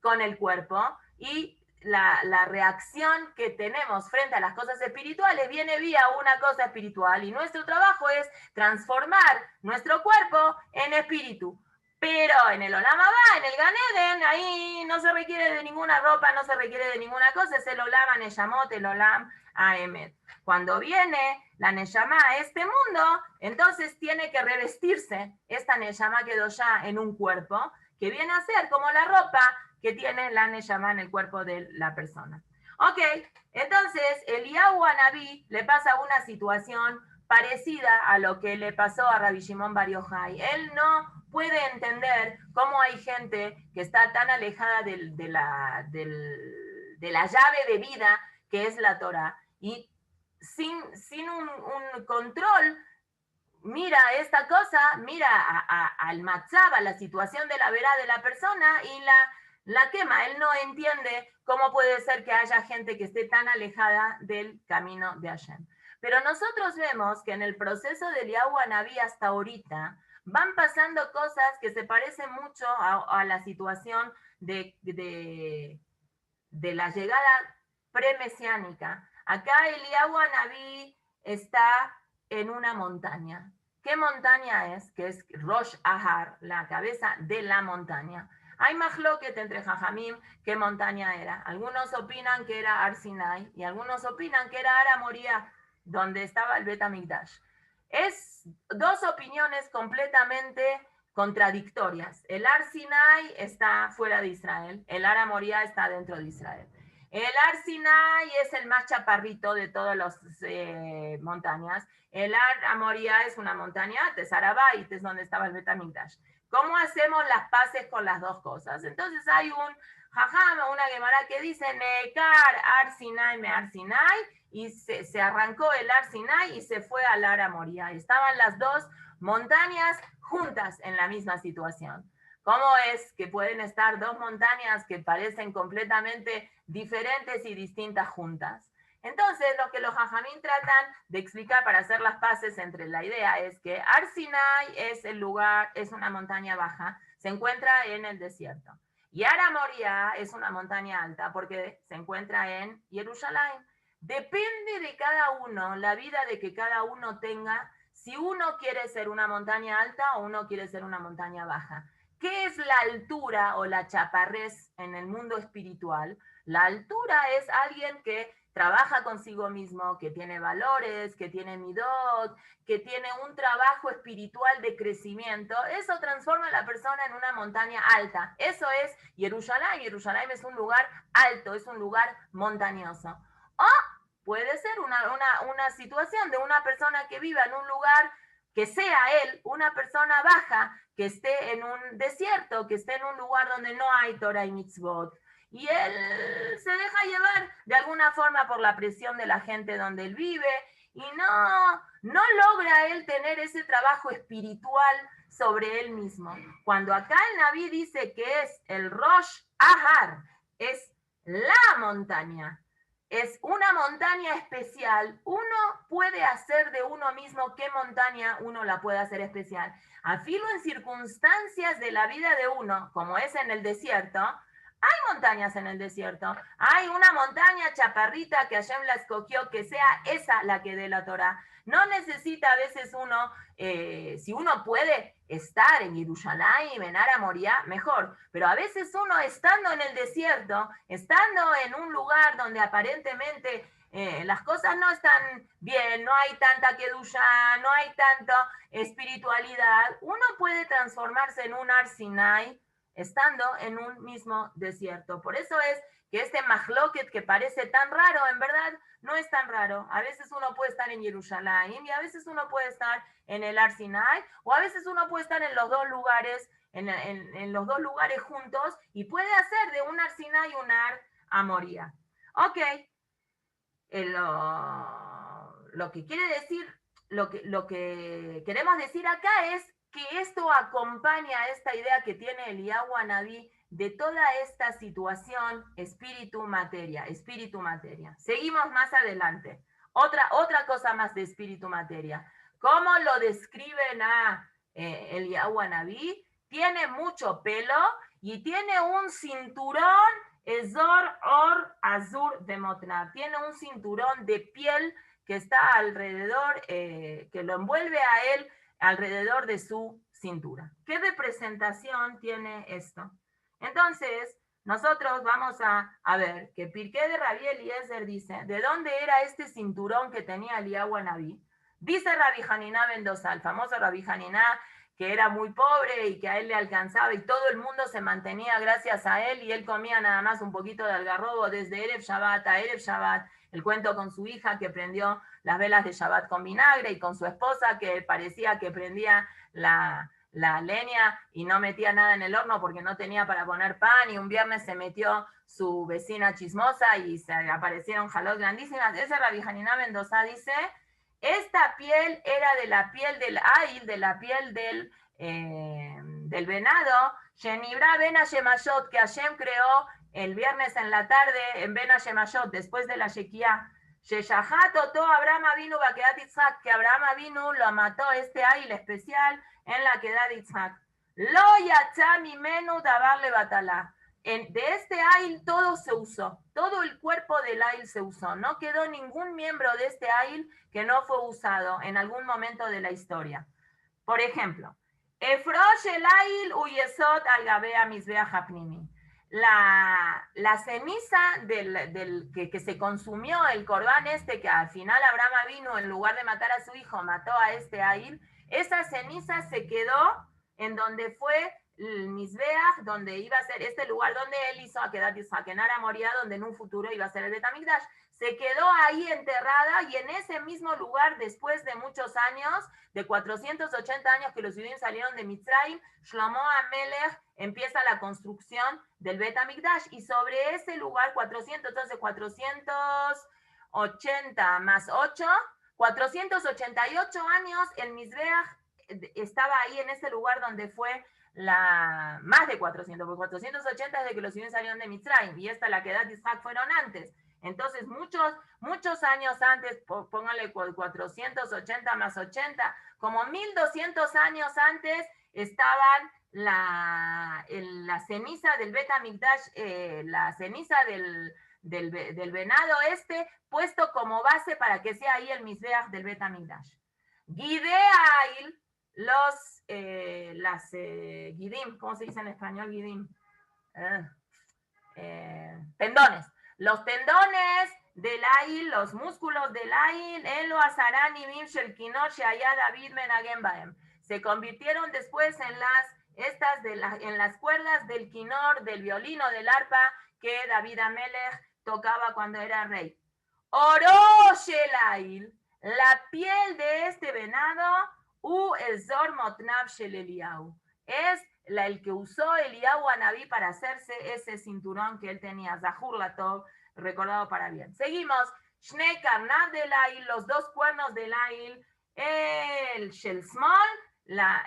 con el cuerpo, y la reacción que tenemos frente a las cosas espirituales viene vía una cosa espiritual, y nuestro trabajo es transformar nuestro cuerpo en espíritu. Pero en el Olam Abba, en el Gan Eden, ahí no se requiere de ninguna ropa, no se requiere de ninguna cosa, es el Olam Aneyamot, el Olam Aemet. Cuando viene la Neyamá a este mundo, entonces tiene que revestirse esta Neyamá Kedoshá en un cuerpo, que viene a ser como la ropa que tiene la Neyamá en el cuerpo de la persona. Ok, entonces Eliyahu Anabí le pasa una situación parecida a lo que le pasó a Rabbi Shimon Bar Yochai. Él no puede entender cómo hay gente que está tan alejada de la llave de vida que es la Torah, y sin un control mira esta cosa, mira al matzab, a la situación de la verá de la persona, y la quema. Él no entiende cómo puede ser que haya gente que esté tan alejada del camino de Hashem. Pero nosotros vemos que en el proceso de Eliyahu Anabí hasta ahorita van pasando cosas que se parecen mucho a la situación de la llegada premesiánica. Acá Eliyahu Anabí está en una montaña. ¿Qué montaña es? Que es Rosh Ahar, la cabeza de la montaña. Hay mahloket entre Jajamim qué montaña era. Algunos opinan que era Har Sinai y algunos opinan que era Har Moria, donde estaba el Bet HaMikdash. Es dos opiniones completamente contradictorias. El Har Sinai está fuera de Israel, el Har Moria está dentro de Israel. El Har Sinai es el más chaparrito de todas las montañas. El Har Moria es una montaña de Sarabait, es donde estaba el Bet HaMikdash. ¿Cómo hacemos las paces con las dos cosas? Entonces hay un jajam, una gemara que dice Nekar Har Sinai me Har Sinai, y se arrancó el Har Sinai y se fue al Har Moria. Estaban las dos montañas juntas en la misma situación. ¿Cómo es que pueden estar dos montañas que parecen completamente diferentes y distintas juntas? Entonces, lo que los jajamín tratan de explicar para hacer las paces entre la idea es que Har Sinai es el lugar, es una montaña baja, se encuentra en el desierto. Y Har Moria es una montaña alta porque se encuentra en Jerusalén. Depende de cada uno, la vida de que cada uno tenga, si uno quiere ser una montaña alta o uno quiere ser una montaña baja. ¿Qué es la altura o la chaparrez en el mundo espiritual? La altura es alguien que trabaja consigo mismo, que tiene valores, que tiene midot, que tiene un trabajo espiritual de crecimiento. Eso transforma a la persona en una montaña alta. Eso es Jerusalén. Jerusalén es un lugar alto, es un lugar montañoso. O puede ser una situación de una persona que viva en un lugar que sea él una persona baja, que esté en un desierto, que esté en un lugar donde no hay Torah y mitzvot. y él se deja llevar de alguna forma por la presión de la gente donde él vive, y no logra él tener ese trabajo espiritual sobre él mismo. Cuando acá el Naví dice que es el Rosh Ahar, es la montaña, es una montaña especial, uno puede hacer de uno mismo qué montaña uno la puede hacer especial. Afilo en circunstancias de la vida de uno, como es en el desierto, hay montañas en el desierto, hay una montaña chaparrita que Hashem la escogió, que sea esa la que dé la Torah. No necesita a veces uno, si uno puede estar en Yerushalayim, en Ara Moria, mejor. Pero a veces uno estando en el desierto, estando en un lugar donde aparentemente las cosas no están bien, no hay tanta kedusha, no hay tanta espiritualidad, uno puede transformarse en un Ar Sinai estando en un mismo desierto. Por eso es que este mahloket que parece tan raro, en verdad no es tan raro. A veces uno puede estar en Jerusalén y a veces uno puede estar en el Ar Sinai, o a veces uno puede estar en los dos lugares, en los dos lugares juntos, y puede hacer de un Ar Sinai un Ar Amoría. Ok, lo que quiere decir, lo que queremos decir acá es que esto acompaña a esta idea que tiene Eliyahu Hanaví de toda esta situación espíritu-materia, espíritu-materia. Seguimos más adelante. Otra cosa más de espíritu-materia. ¿Cómo lo describen a Eliyahu Hanaví? Tiene mucho pelo y tiene un cinturón Ezor Or Azur de Motnav. Tiene un cinturón de piel que está alrededor, que lo envuelve a él alrededor de su cintura. ¿Qué representación tiene esto? Entonces, nosotros vamos a ver que Pirkei de Rabbi Eliezer dice, ¿de dónde era este cinturón que tenía Eliyahu Hanaví? Dice Rabbi Haniná ben Dosal, el famoso Rabbi Haniná, que era muy pobre y que a él le alcanzaba y todo el mundo se mantenía gracias a él y él comía nada más un poquito de algarrobo desde Erev Shabbat a Erev Shabbat. El cuento con su hija que prendió las velas de Shabbat con vinagre y con su esposa que parecía que prendía la leña y no metía nada en el horno porque no tenía para poner pan, y un viernes se metió su vecina chismosa y se aparecieron jalot grandísimas. Ese Rabbi Haniná Mendoza dice, esta piel era de la piel del ail, de la piel del venado, Shenibra Ben Hashemayot, que Hashem creó el viernes en la tarde en Ben Hashemayot, después de la Shekiah. Sheshahat Oto Abraham Avinu Bakedat Yitzhak, que Abraham Avinu lo mató este ail especial en la Kedat Yitzhak. Lo Yatza Mimenu Dabar Levatala. De este ail todo se usó, todo el cuerpo del ail se usó, no quedó ningún miembro de este ail que no fue usado en algún momento de la historia. Por ejemplo, Efrosh el ail uyesot al gabea misbea hapnimi. La ceniza que se consumió el corbán que al final Abraham vino, en lugar de matar a su hijo, mató a este ail, esa ceniza se quedó en donde fue el Mizbeach, donde iba a ser este lugar donde él hizo a Kedat Yitzhak en Ara Moria, donde en un futuro iba a ser el Bet HaMikdash. Se quedó ahí enterrada y en ese mismo lugar, después de muchos años, de 480 años que los judíos salieron de Mitzrayim, Shlomo HaMelech empieza la construcción del Bet HaMikdash y sobre ese lugar, 480 más 8, 488 años, el Mizbeach estaba ahí en ese lugar donde fue más de 400, porque 480 es de que los judíos salieron de Mitzrayim y esta la Kedat Yitzhak fueron antes. Entonces, muchos años antes, póngale 480 más 80, como 1200 años antes estaban la ceniza del Bet HaMikdash, la ceniza del venado puesto como base para que sea ahí el Mizbeach del Bet HaMikdash. Gideail, Gidim, ¿cómo se dice en español Gidim? Tendones. Los tendones del ail, los músculos del ail, Elo Azarani Mim Shelkinot Sheaya David Menagen Baem, se convirtieron después en las cuerdas del quinor, del violino, del arpa que David Amelech tocaba cuando era rey. Orosh el ail, la piel de este venado, U Ezor Motnav Shel Eliyahu, es el que usó Eliyahu Anabí para hacerse ese cinturón que él tenía, Zahur Latov, recordado para bien. Seguimos, Shnei Karnav del Ail, los dos cuernos del Ail, el Shel Small,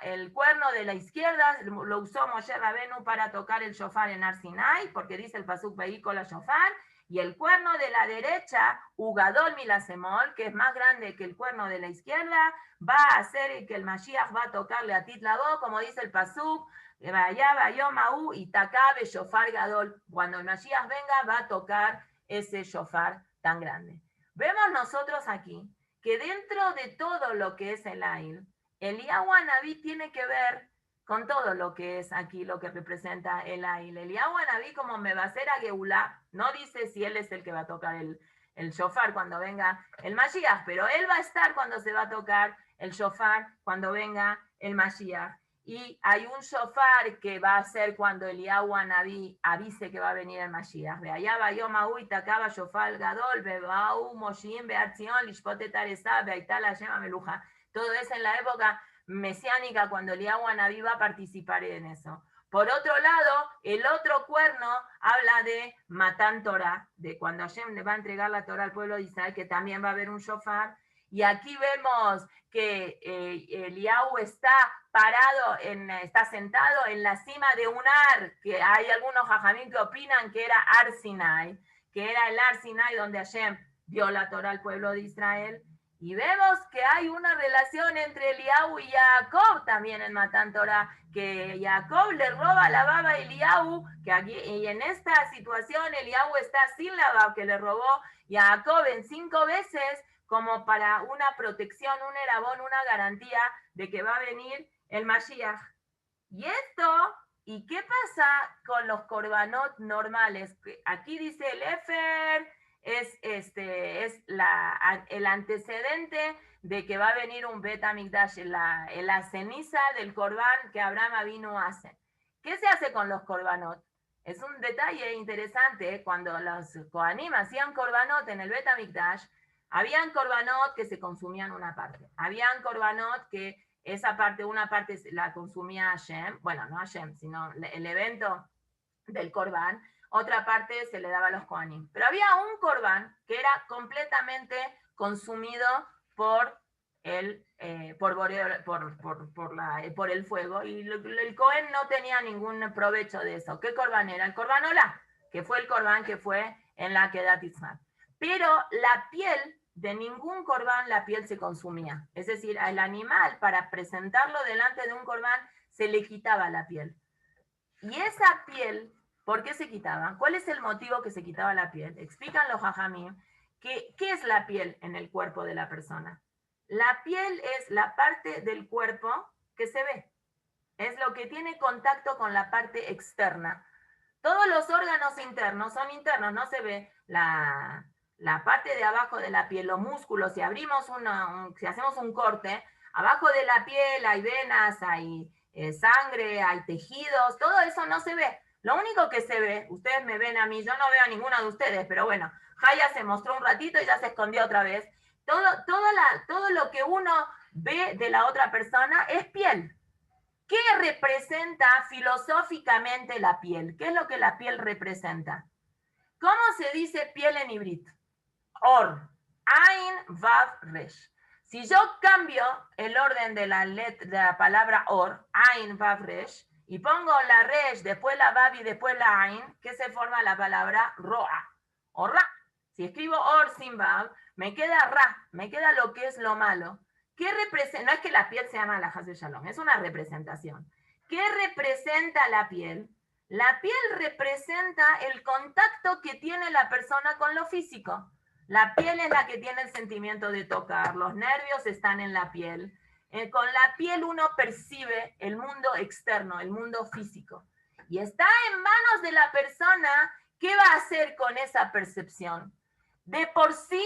el cuerno de la izquierda, lo usó Moshe Rabenu para tocar el shofar en Har Sinai, porque dice el pasuk Veikola shofar, y el cuerno de la derecha, Ugadol Milasemol, que es más grande que el cuerno de la izquierda, va a hacer que el Mashiach va a tocarle a Titlabó, como dice el pasuk, y Takabe Shofar Gadol. Cuando el Mashiach venga, va a tocar ese shofar tan grande. Vemos nosotros aquí que dentro de todo lo que es el Ail, Eliyahu Anabí tiene que ver con todo lo que es aquí, lo que representa el Ail. Eliyahu Anabí, como me va a hacer a Geulá, no dice si él es el que va a tocar el shofar cuando venga el Mashiach, pero él va a estar cuando se va a tocar el shofar cuando venga el Mashiach. Y hay un shofar que va a ser cuando Eliyahu Anabí avise que va a venir el Mashiach. Allá va yo Maui, Takaba, Shofar, Gadol, Bebau, Moshim, Beatzion, Lishpote Taresa, Beaitala, Shema Meluja. Todo eso en la época mesiánica, cuando Eliyahu Anabí va a participar en eso. Por otro lado, el otro cuerno habla de Matan Torah, de cuando Hashem le va a entregar la Torah al pueblo de Israel, que también va a haber un shofar. Y aquí vemos que Eliyahu está parado, está sentado en la cima de un ar, que hay algunos jajamín que opinan que era Har Sinai, que era el Har Sinai donde Hashem dio la Torah al pueblo de Israel. Y vemos que hay una relación entre Eliyahu y Jacob también en Matan Torah, que Jacob le roba la baba a Eliyahu, que aquí, y en esta situación Eliyahu está sin la baba que le robó Jacob en 5 veces, como para una protección, un erabón, una garantía de que va a venir el Mashiach. Y esto, ¿y qué pasa con los korbanot normales? Aquí dice el Efer, es el antecedente de que va a venir un Bet Hamikdash, la ceniza del korban que Abraham vino a hacer. ¿Qué se hace con los korbanot? Es un detalle interesante, cuando los Kohanim hacían korbanot en el Bet Hamikdash, habían korbanot que se consumían una parte, habían korbanot que esa parte, una parte la consumía Hashem, bueno, no Hashem, sino el evento del korban, otra parte se le daba a los Kohanim. Pero había un korban que era completamente consumido por el fuego, y el Kohen no tenía ningún provecho de eso. ¿Qué korban era? El korban Olá, que fue el korban que fue en la Kedat Yitzhak. Pero la piel, de ningún korban la piel se consumía. Es decir, al animal, para presentarlo delante de un korban, se le quitaba la piel. Y esa piel, ¿por qué se quitaba? ¿Cuál es el motivo que se quitaba la piel? Explican los jajamim que ¿qué es la piel en el cuerpo de la persona? La piel es la parte del cuerpo que se ve. Es lo que tiene contacto con la parte externa. Todos los órganos internos son internos, no se ve la parte de abajo de la piel, los músculos. Si abrimos si hacemos un corte, abajo de la piel hay venas, hay sangre, hay tejidos, todo eso no se ve. Lo único que se ve, ustedes me ven a mí, yo no veo a ninguno de ustedes, pero bueno, Jaya se mostró un ratito y ya se escondió otra vez. Todo lo que uno ve de la otra persona es piel. ¿Qué representa filosóficamente la piel? ¿Qué es lo que la piel representa? ¿Cómo se dice piel en hibrit? Or, Ain, Vav, Resh. Si yo cambio el orden de la palabra Or, Ain, Vav, Resh, y pongo la Resh, después la Vav y después la Ain, ¿qué se forma la palabra Roa? O Ra. Si escribo Or sin Vav, me queda Ra, me queda lo que es lo malo. ¿Qué representa? No es que la piel se llama la Haz de Shalom, es una representación. ¿Qué representa la piel? La piel representa el contacto que tiene la persona con lo físico. La piel es la que tiene el sentimiento de tocar, los nervios están en la piel. Con la piel uno percibe el mundo externo, el mundo físico. Y está en manos de la persona qué va a hacer con esa percepción. De por sí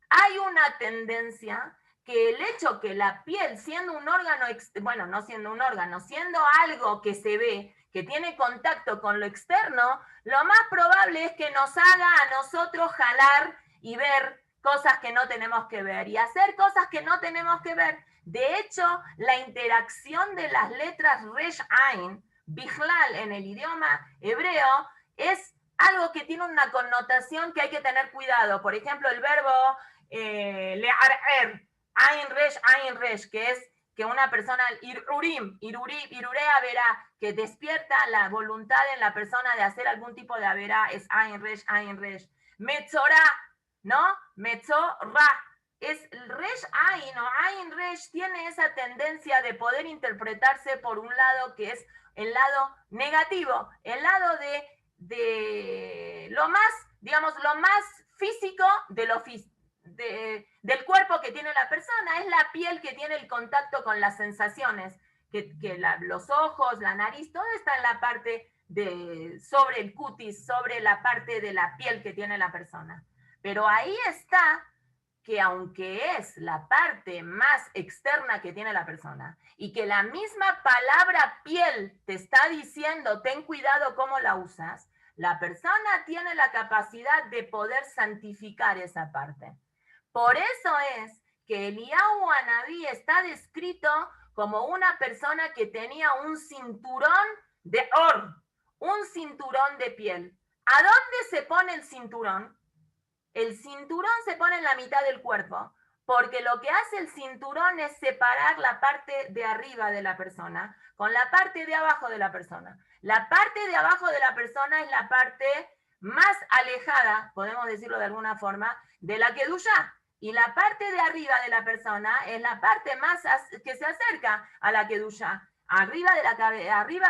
hay una tendencia que el hecho que la piel, siendo un órgano, bueno, no siendo un órgano, siendo algo que se ve, que tiene contacto con lo externo, lo más probable es que nos haga a nosotros jalar y ver cosas que no tenemos que ver y hacer cosas que no tenemos que ver. De hecho, la interacción de las letras Resh Ain Bichlal en el idioma hebreo es algo que tiene una connotación que hay que tener cuidado. Por ejemplo, el verbo le'arer, ayin resh, que es que una persona, irurea verá, que despierta la voluntad en la persona de hacer algún tipo de averá, es ayin resh. Metzorah, ¿no? Metzorah. Es resh ayin o ayin resh, tiene esa tendencia de poder interpretarse por un lado que es el lado negativo, el lado de lo más, digamos, lo más físico de lo del cuerpo que tiene la persona, es la piel que tiene el contacto con las sensaciones, los ojos, la nariz, todo está en la parte sobre el cutis, sobre la parte de la piel que tiene la persona. Pero ahí está que aunque es la parte más externa que tiene la persona y que la misma palabra piel te está diciendo ten cuidado cómo la usas, la persona tiene la capacidad de poder santificar esa parte. Por eso es que Eliyahu Anabí está descrito como una persona que tenía un cinturón de or, un cinturón de piel. ¿A dónde se pone el cinturón? El cinturón se pone en la mitad del cuerpo, porque lo que hace el cinturón es separar la parte de arriba de la persona con la parte de abajo de la persona. La parte de abajo de la persona es la parte más alejada, podemos decirlo de alguna forma, de la Kedushá. Y la parte de arriba de la persona es la parte más que se acerca a la Kedushá. Arriba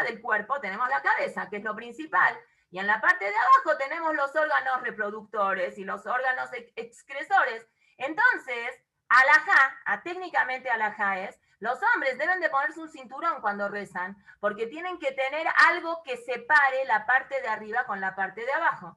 del cuerpo tenemos la cabeza, que es lo principal. Y en la parte de abajo tenemos los órganos reproductores y los órganos excresores. Entonces, alajá, técnicamente alajá es, los hombres deben de ponerse un cinturón cuando rezan, porque tienen que tener algo que separe la parte de arriba con la parte de abajo.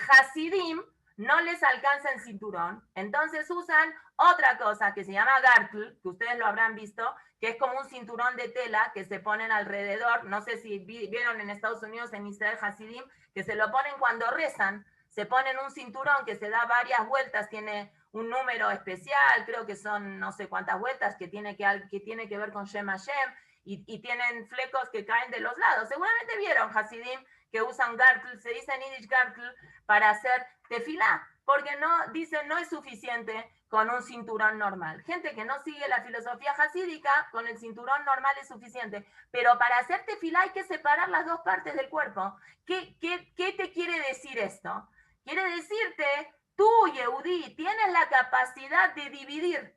Hasidim no les alcanza el cinturón, entonces usan otra cosa que se llama gartel, que ustedes lo habrán visto, que es como un cinturón de tela que se ponen alrededor, no sé si vieron en Estados Unidos, en Israel Hasidim, que se lo ponen cuando rezan, se ponen un cinturón que se da varias vueltas, tiene un número especial, creo que son no sé cuántas vueltas, que tiene que ver con Shem Hashem, y tienen flecos que caen de los lados. Seguramente vieron Hasidim que usan gartel, se dice en Yiddish gartel, para hacer tefilá, porque no, dicen no es suficiente con un cinturón normal. Gente que no sigue la filosofía hasídica, con el cinturón normal es suficiente. Pero para hacer tefilá hay que separar las dos partes del cuerpo. ¿Qué te quiere decir esto? Quiere decirte, tú, Yehudí, tienes la capacidad de dividir.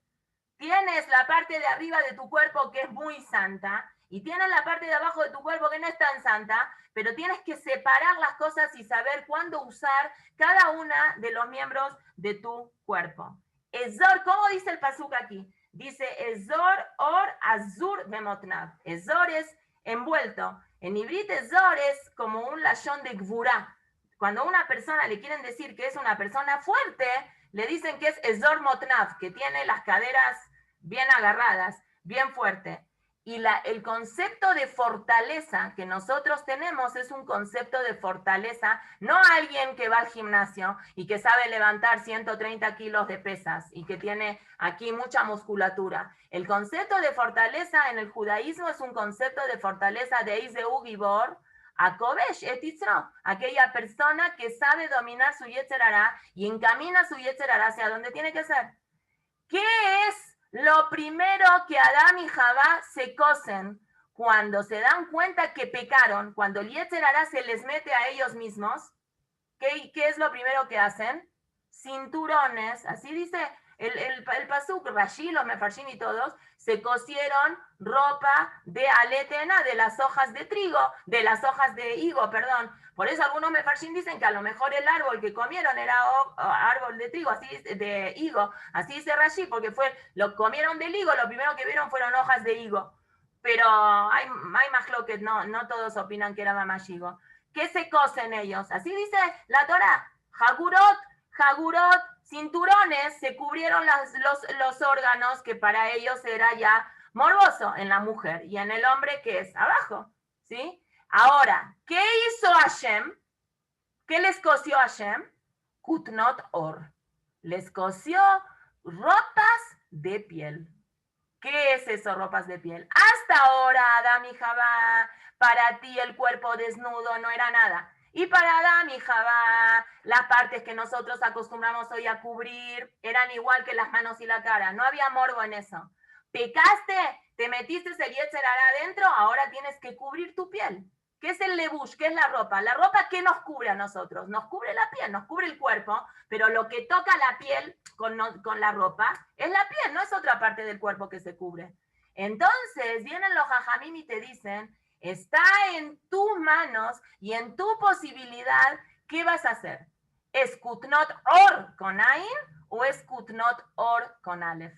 Tienes la parte de arriba de tu cuerpo que es muy santa y tienes la parte de abajo de tu cuerpo que no es tan santa, pero tienes que separar las cosas y saber cuándo usar cada una de los miembros de tu cuerpo. Ezor, ¿cómo dice el pasuk aquí? Dice Ezor or azur bemotnav. Ezor es envuelto. En hibrit Ezor es como un lashon de gvurá. Cuando a una persona le quieren decir que es una persona fuerte, le dicen que es Ezor Motnav, que tiene las caderas bien agarradas, bien fuerte. Y el concepto de fortaleza que nosotros tenemos es un concepto de fortaleza, no alguien que va al gimnasio y que sabe levantar 130 kilos de pesas y que tiene aquí mucha musculatura. El concepto de fortaleza en el judaísmo es un concepto de fortaleza de Eizeu Gibor, Akobesh etitzro, aquella persona que sabe dominar su Yetzer Hará y encamina su Yetzer Hará hacia donde tiene que ser. ¿Qué es lo primero que Adán y Javá se cosen cuando se dan cuenta que pecaron, cuando el Yetzer Hará se les mete a ellos mismos? ¿Qué es lo primero que hacen? Cinturones, así dice el pasuk, Rashi, los mefarshim y todos, se cosieron ropa de aletena de las hojas de trigo, de las hojas de higo, perdón. Por eso algunos mefarshim dicen que a lo mejor el árbol que comieron era árbol de trigo, así de higo, así dice Rashi, porque lo comieron del higo, lo primero que vieron fueron hojas de higo. Pero hay más lo que no todos opinan que era mamash higo. ¿Qué se cosen ellos? Así dice la Torah, Jagurot, cinturones, se cubrieron los órganos que para ellos era ya morboso en la mujer y en el hombre que es abajo, ¿sí? Ahora, ¿qué hizo Hashem? ¿Qué les cosió Hashem? Kutnot or. Les cosió ropas de piel. ¿Qué es eso, ropas de piel? Hasta ahora, Adán y Jabá, para ti el cuerpo desnudo no era nada. Y para Adán y Jabá, las partes que nosotros acostumbramos hoy a cubrir eran igual que las manos y la cara. No había morbo en eso. Pecaste, te metiste el Yetzer Hará adentro, ahora tienes que cubrir tu piel. ¿Qué es el lebush? ¿Qué es la ropa? La ropa, ¿qué nos cubre a nosotros? Nos cubre la piel, nos cubre el cuerpo, pero lo que toca la piel con la ropa es la piel, no es otra parte del cuerpo que se cubre. Entonces vienen los jajamim y te dicen, está en tus manos y en tu posibilidad, ¿qué vas a hacer? ¿Es kutnot or con ain o es kutnot or con alef?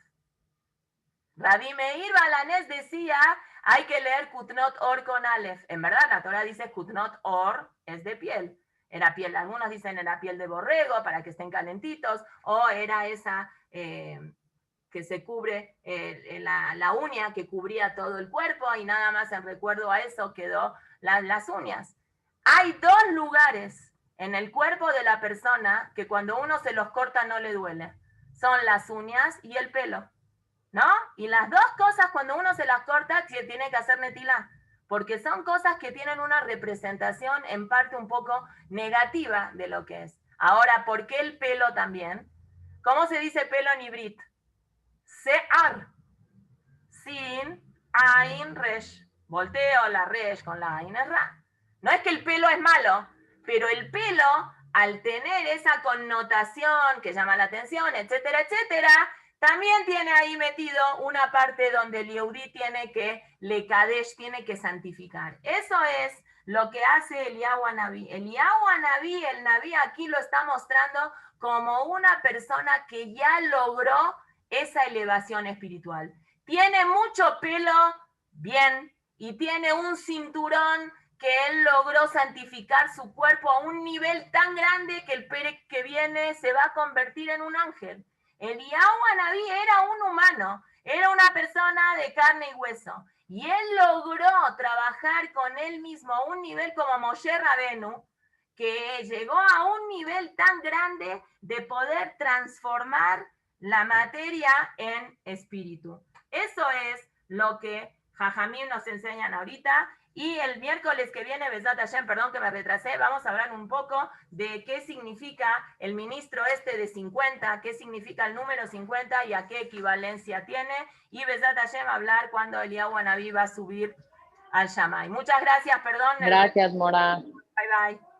Rabbi Meir Balanés decía, hay que leer kutnot or con alef. En verdad, la Torah dice kutnot or es de piel. Era piel, algunos dicen era piel de borrego para que estén calentitos, o era esa que se cubre la uña que cubría todo el cuerpo y nada más en recuerdo a eso quedó las uñas. Hay dos lugares en el cuerpo de la persona que cuando uno se los corta no le duele. Son las uñas y el pelo, ¿no? Y las dos cosas cuando uno se las corta tiene que hacer netilá, porque son cosas que tienen una representación en parte un poco negativa de lo que es. Ahora, ¿por qué el pelo también? ¿Cómo se dice pelo en ibrit? Se'ar, sin ain resh. Volteo la resh con la ain es ra. No es que el pelo es malo, pero el pelo, al tener esa connotación que llama la atención, etcétera, etcétera, también tiene ahí metido una parte donde el Yehudí tiene que, le kadesh, tiene que santificar. Eso es lo que hace Eliyahu Anabí. Eliyahu Anabí, el Nabí aquí lo está mostrando como una persona que ya logró esa elevación espiritual. Tiene mucho pelo, bien, y tiene un cinturón que él logró santificar su cuerpo a un nivel tan grande que el Pérez que viene se va a convertir en un ángel. Eliyahu Anabí era un humano, era una persona de carne y hueso, y él logró trabajar con él mismo a un nivel como Moshe Rabenu, que llegó a un nivel tan grande de poder transformar la materia en espíritu. Eso es lo que Jajamim nos enseñan ahorita. Y el miércoles que viene, Besat Hashem, perdón que me retrasé, vamos a hablar un poco de qué significa el ministro este de 50, qué significa el número 50 y a qué equivalencia tiene. Y Besat Hashem hablar cuando Eliyahu Anabí va a subir al Shammai. Muchas gracias, perdón. Gracias, Mora. Bye, bye.